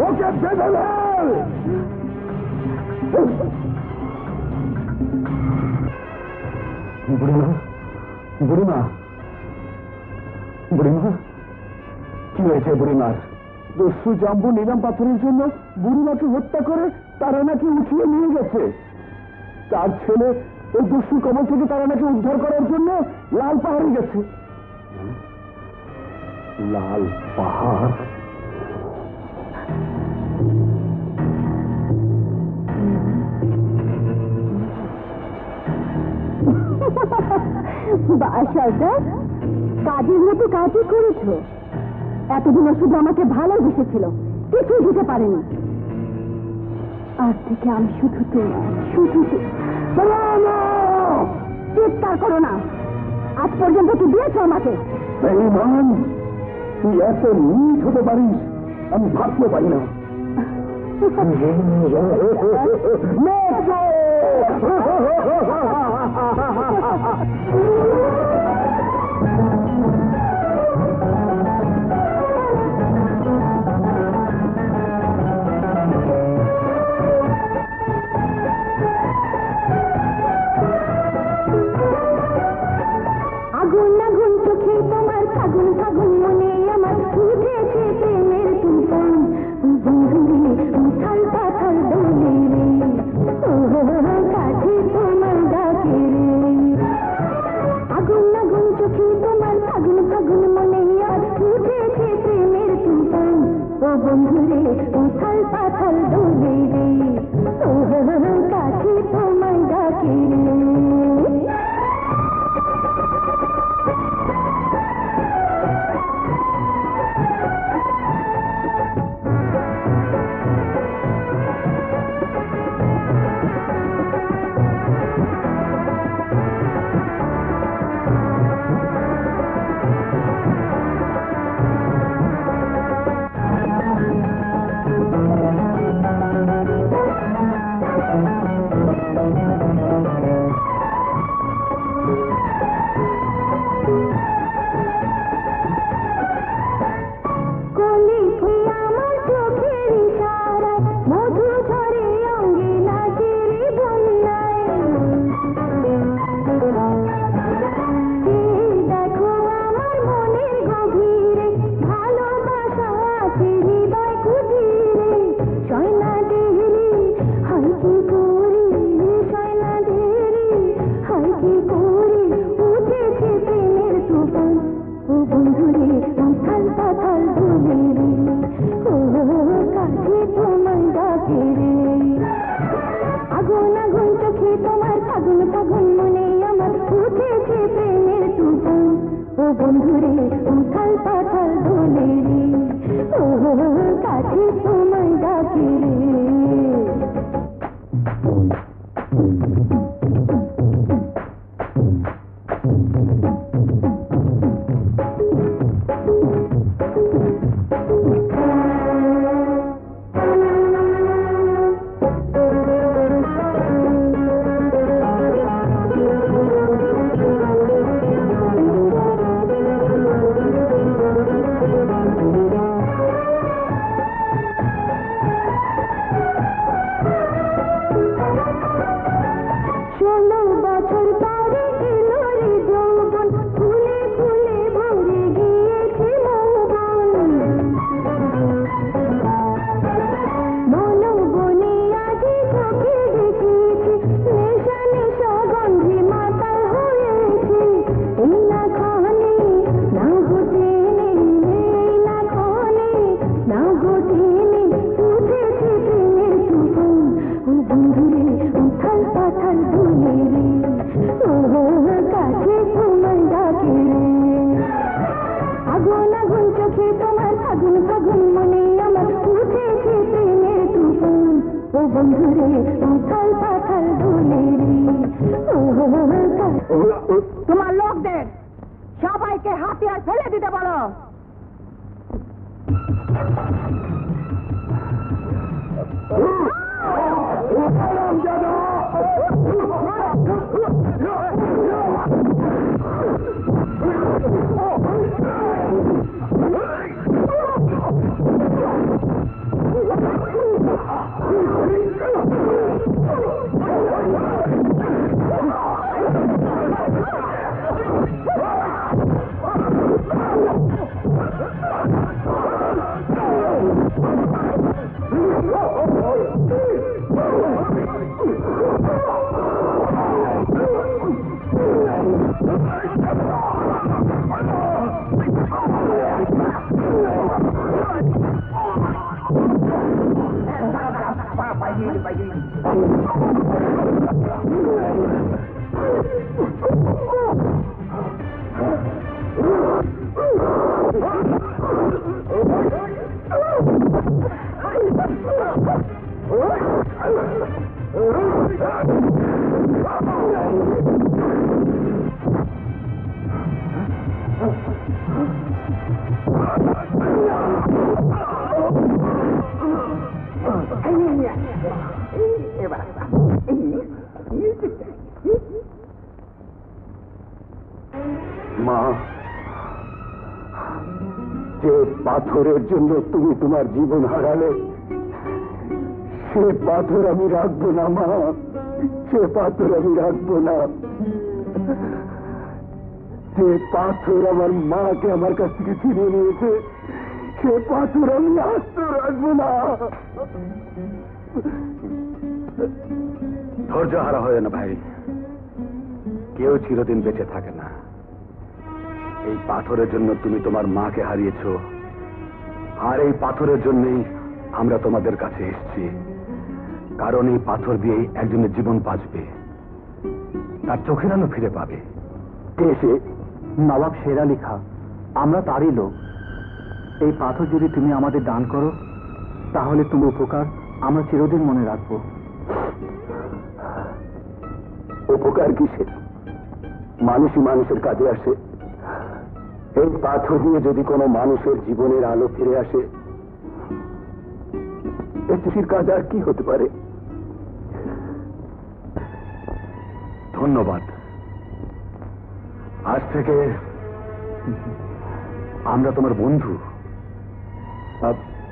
ওকে বেঁধে ফেল। বুড়িমা, বুড়িমা, হয়েছে বুড়িমার? দস্যু জাম্বু নিলাম পাথরের জন্য বুড়িমাকে হত্যা করে তারা নাকি উঠিয়ে নিয়ে গেছে। তার ছেলে ওই দস্যু কবল থেকে তারা নাকি উদ্ধার করার জন্য লাল পাহাড়ে গেছে। লাল পাহাড়? সরকার, কাজের মতো কাজই করেছ। এতদিন শুধু আমাকে ভালোবেসেছিল, কিছুই দিতে পারেনি। আজ থেকে আমি শুধু চিৎকার করো না। আজ পর্যন্ত তুই দিয়েছ আমাকে। বেঈমান, তুই এত নীচ হতে পারিস আমি ভাবতে পারি না। আগুন আগুন চোখে তোমার ফাগুন ফাগুন মনে আমার উঠেছে প্রেমের তুফান। বন্ধুরে উথাল পাথাল দোলে রে, কাছে তোমার ডাকে রে। আগুন আগুন চোখে তোমার ফাগুন ফাগুন মনে আর উঠেছে প্রেমের তুফান। ও বন্ধুরে উথাল পাথাল দোলে রে, কাছে তোমার ডাকে রে। বন্ধুরে উথাল পাথাল দোলে রে, কাছে তোমায় ডাকে রে। তোমার লোকদের সবাইকে হাতিয়ার ফেলে দিতে বলো। মা, যে পাথরের জন্য তুমি তোমার জীবন হারালে, সে পাথর আমি রাখবো না মা, সে পাথর আমি রাখবো না। যে পাথর আমার মাকে আমার কাছ থেকে ছিনিয়ে নিয়েছে, সে পাথর আমি আস্ত রাখবো না। ধৈর্য হারা হয় না ভাই, কেউ চিরদিন বেঁচে থাকে না। এই পাথরের জন্য তুমি তোমার মাকে হারিয়েছ, আর এই পাথরের জন্যই আমরা তোমাদের কাছে এসেছি। কারণ এই পাথর দিয়েই একজনের জীবন বাঁচবে, তার চোখের আলো ফিরে পাবে। সে নবাব শের আলী খাঁ, আমরা তারই লোক। এই পাথর যদি তুমি আমাদের দান করো, তাহলে তোমার উপকার আমরা চিরদিন মনে রাখবো। উপকার কিসের? মানুষই মানুষের কাজে আসে। এই পাথর দিয়ে যদি কোনো মানুষের জীবনের আলো ফিরে আসে, এর কাজ আর কি হতে পারে? ধন্যবাদ। আজ থেকে আমরা তোমার বন্ধু,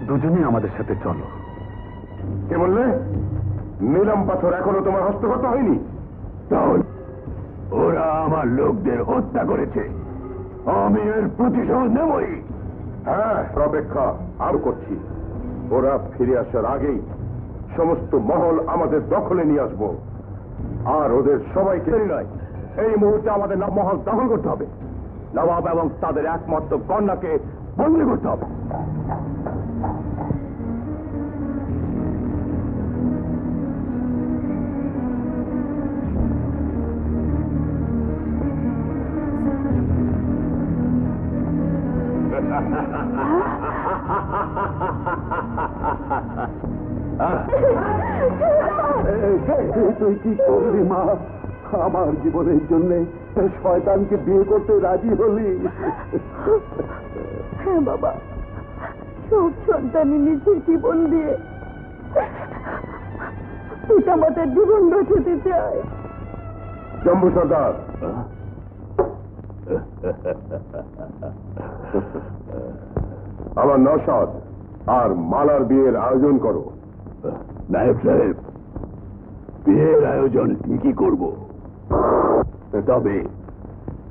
দুজনেই আমাদের সাথে চলো। কে বললে নিলাম পাথর এখনো তোমার হস্তগত হয়নি? তাহলে ওরা আমার লোকদের হত্যা করেছে, আমি এর প্রতিশোধ নেবই। হ্যাঁ, অপেক্ষা আর করছি। ওরা ফিরে আসার আগেই সমস্ত মহল আমাদের দখলে নিয়ে আসবো, আর ওদের সবাইকে নয়, এই মুহূর্তে আমাদের মহল দখল করতে হবে। নবাব এবং তাদের একমাত্র কন্যাকে বন্দী করতে হবে। তুই কি করলি মা? আমার জীবনের জন্য শয়তানকে বিয়ে করতে রাজি হলি? হ্যাঁ বাবা, সব সন্তানই নিজের জীবন দিয়ে পিতামাতার জীবন বাঁচাতে চায়। জম্বু সর্দার, আমার নওশাদ আর মালার বিয়ের আয়োজন করো। নায়েব সাহেব, বিয়ের আয়োজন ঠিকই করব, তবে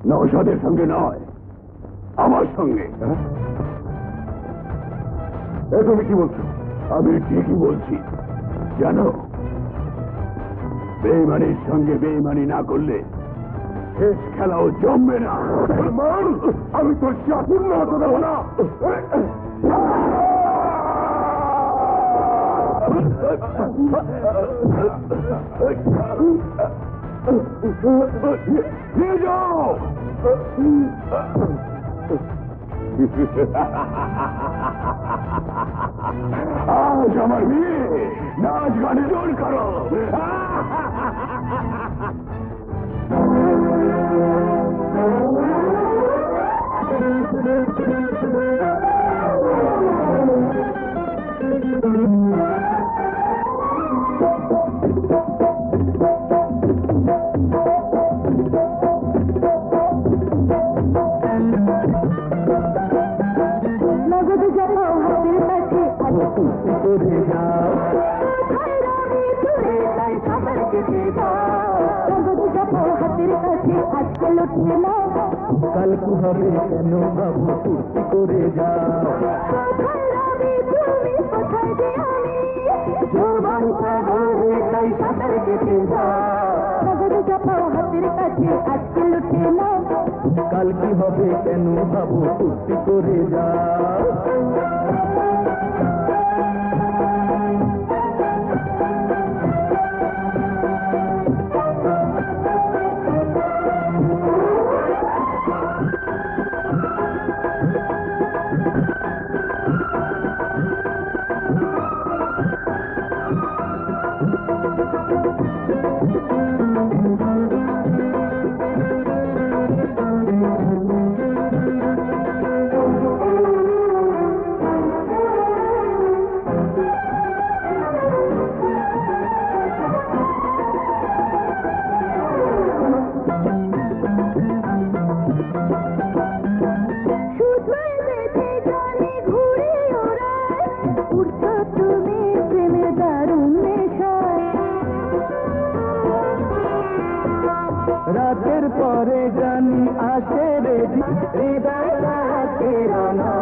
নওশাদের সঙ্গে নয়, আমার সঙ্গে। তুমি কি বলছো? আমি ঠিকই বলছি। জানো, বেইমানির সঙ্গে বেইমানি না করলে শেষ খেলাও জমবে না। আমি তো চাতুর না হতে দেবো না। নিয়ে যাও। আজ আমার মেয়ে নাচ গানে জোর করো। নগদ যাবো হাতের কাছে করে যাও, নগদ যাবো হাতের কাছে আজকে লুটবে না। কাল কি হবে কেন বাবু, ফুর্তি করে যাও। নগদ যাবো হাতের কাছে আজকে লুটবে না। কাল কি হবে কেন বাবু, ফুর্তি করে যাও। রাতের পরে জানি আসে রে হৃদয় রানা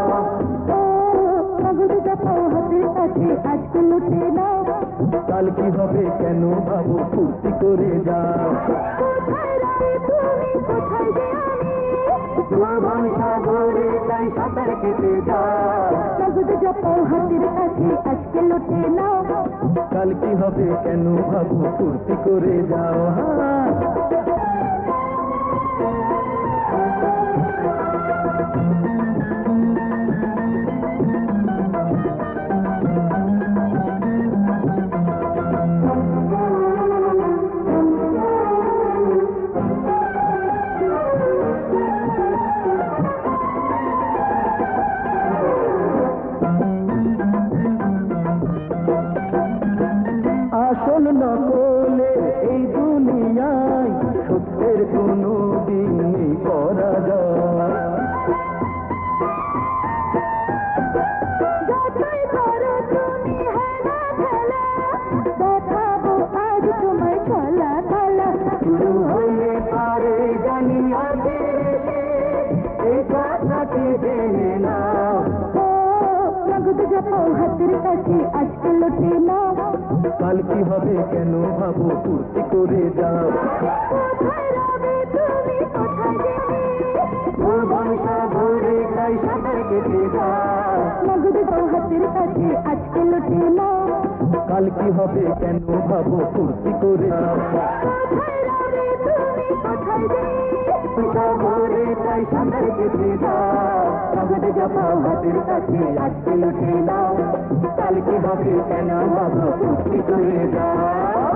আজকে লুটে নাও কাল কি হবে কেন ভাবো ফুর্তি করে যাও সাগরে তাই সাঁতার কেটে যাও হাতের কাছে আজকে লুটে নাও কাল কি হবে কেন ভাবো ফুর্তি করে যাও আসল নকলে এই দুনিয়ায় সত্যের কোনো দিন করা যায় শুরু হয়ে পারে জানি জেনে নাও হাতের কাছে আজকে লুটে নাও কাল কি হবে কেন ভাবো ফুর্তি করে যাও ভরে তাই সাঁতার কেটে যাও হাতের কাছে আজকে লুটে নাও কাল কি হবে কেন ভাবো ফুর্তি করে যাও ভরে তাই সাঁতার কেটে যাও হাতের কাছে আজকে লুটে নাও কাল কি হবে কেন ভাবো ফুর্তি করে যাও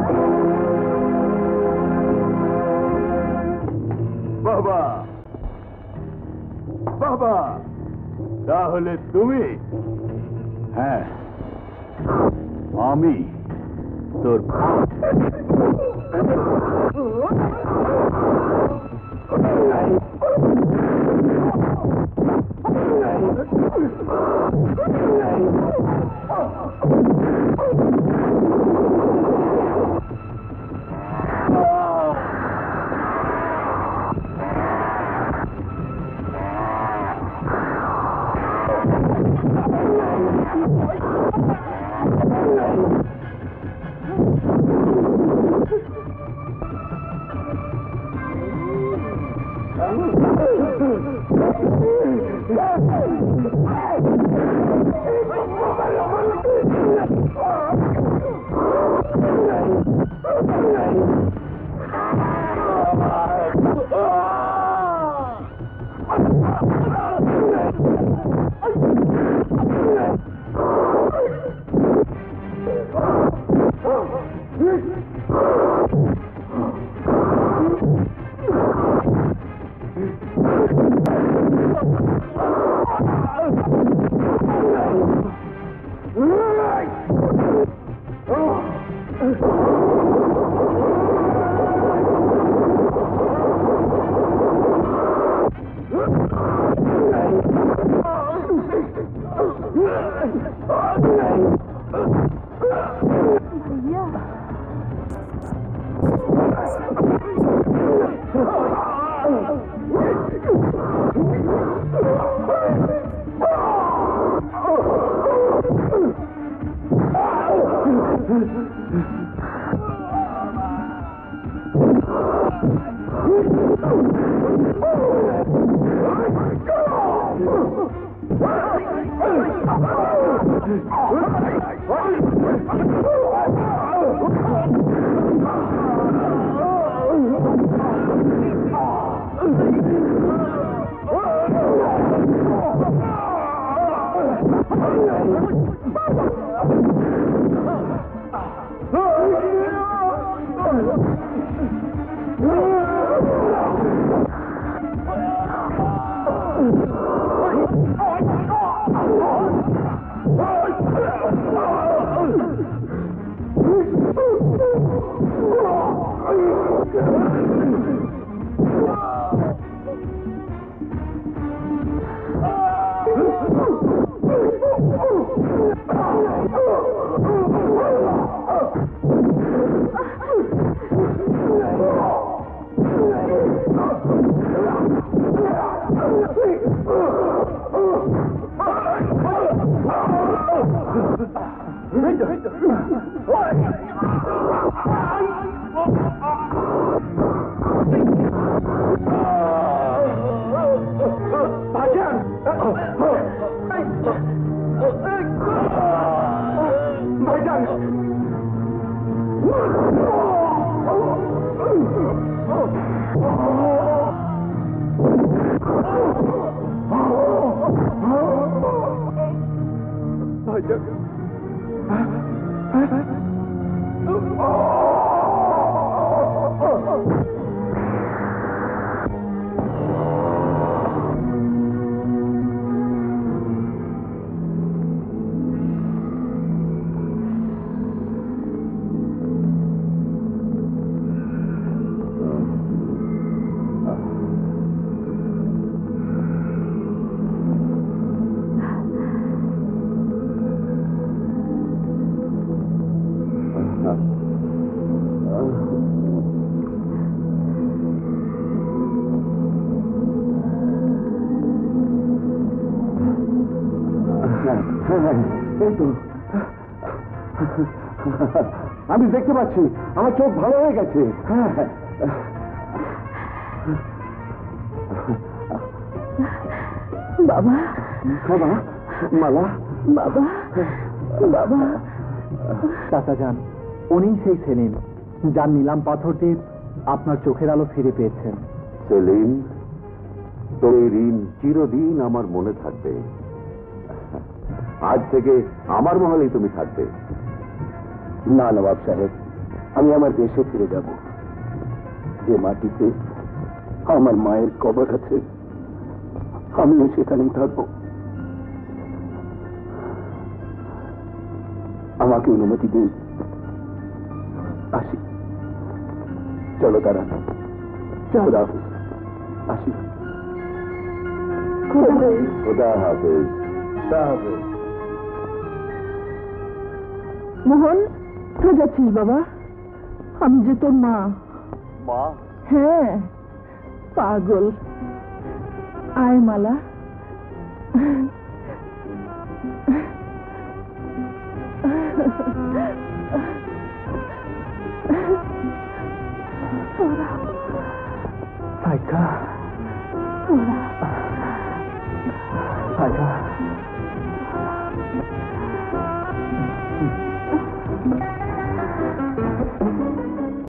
বাবা বাবা তাহলে তুমি হ্যাঁ আমি তোর আমি দেখতে পাচ্ছি আমার চোখ ভালো হয়ে গেছে। বাবা বাবা, মালা, বাবা বাবা চাচা যান, উনি সেই সেলিম যার নিলাম পাথর দিয়ে আপনার চোখের আলো ফিরে পেয়েছেন। সেলিম, তোর এই ঋণ চিরদিন আমার মনে থাকবে। আজ থেকে আমার মহলেই তুমি থাকবে। না নবাব সাহেব, আমি আমার দেশে ফিরে যাব। যে মাটিতে আমার মায়ের কবর আছে আমিও সেখানেই থাকবো। আমাকে অনুমতি দিন, আসি। চলো তারা, খোদা হাফেজ। আসি। খোদা হাফেজ। মোহন, কোথায় যাচ্ছিস বাবা? আমি যে তোর মা। মা? হ্যাঁ, পাগল। আয় মালা। সাইকা, সাইকা,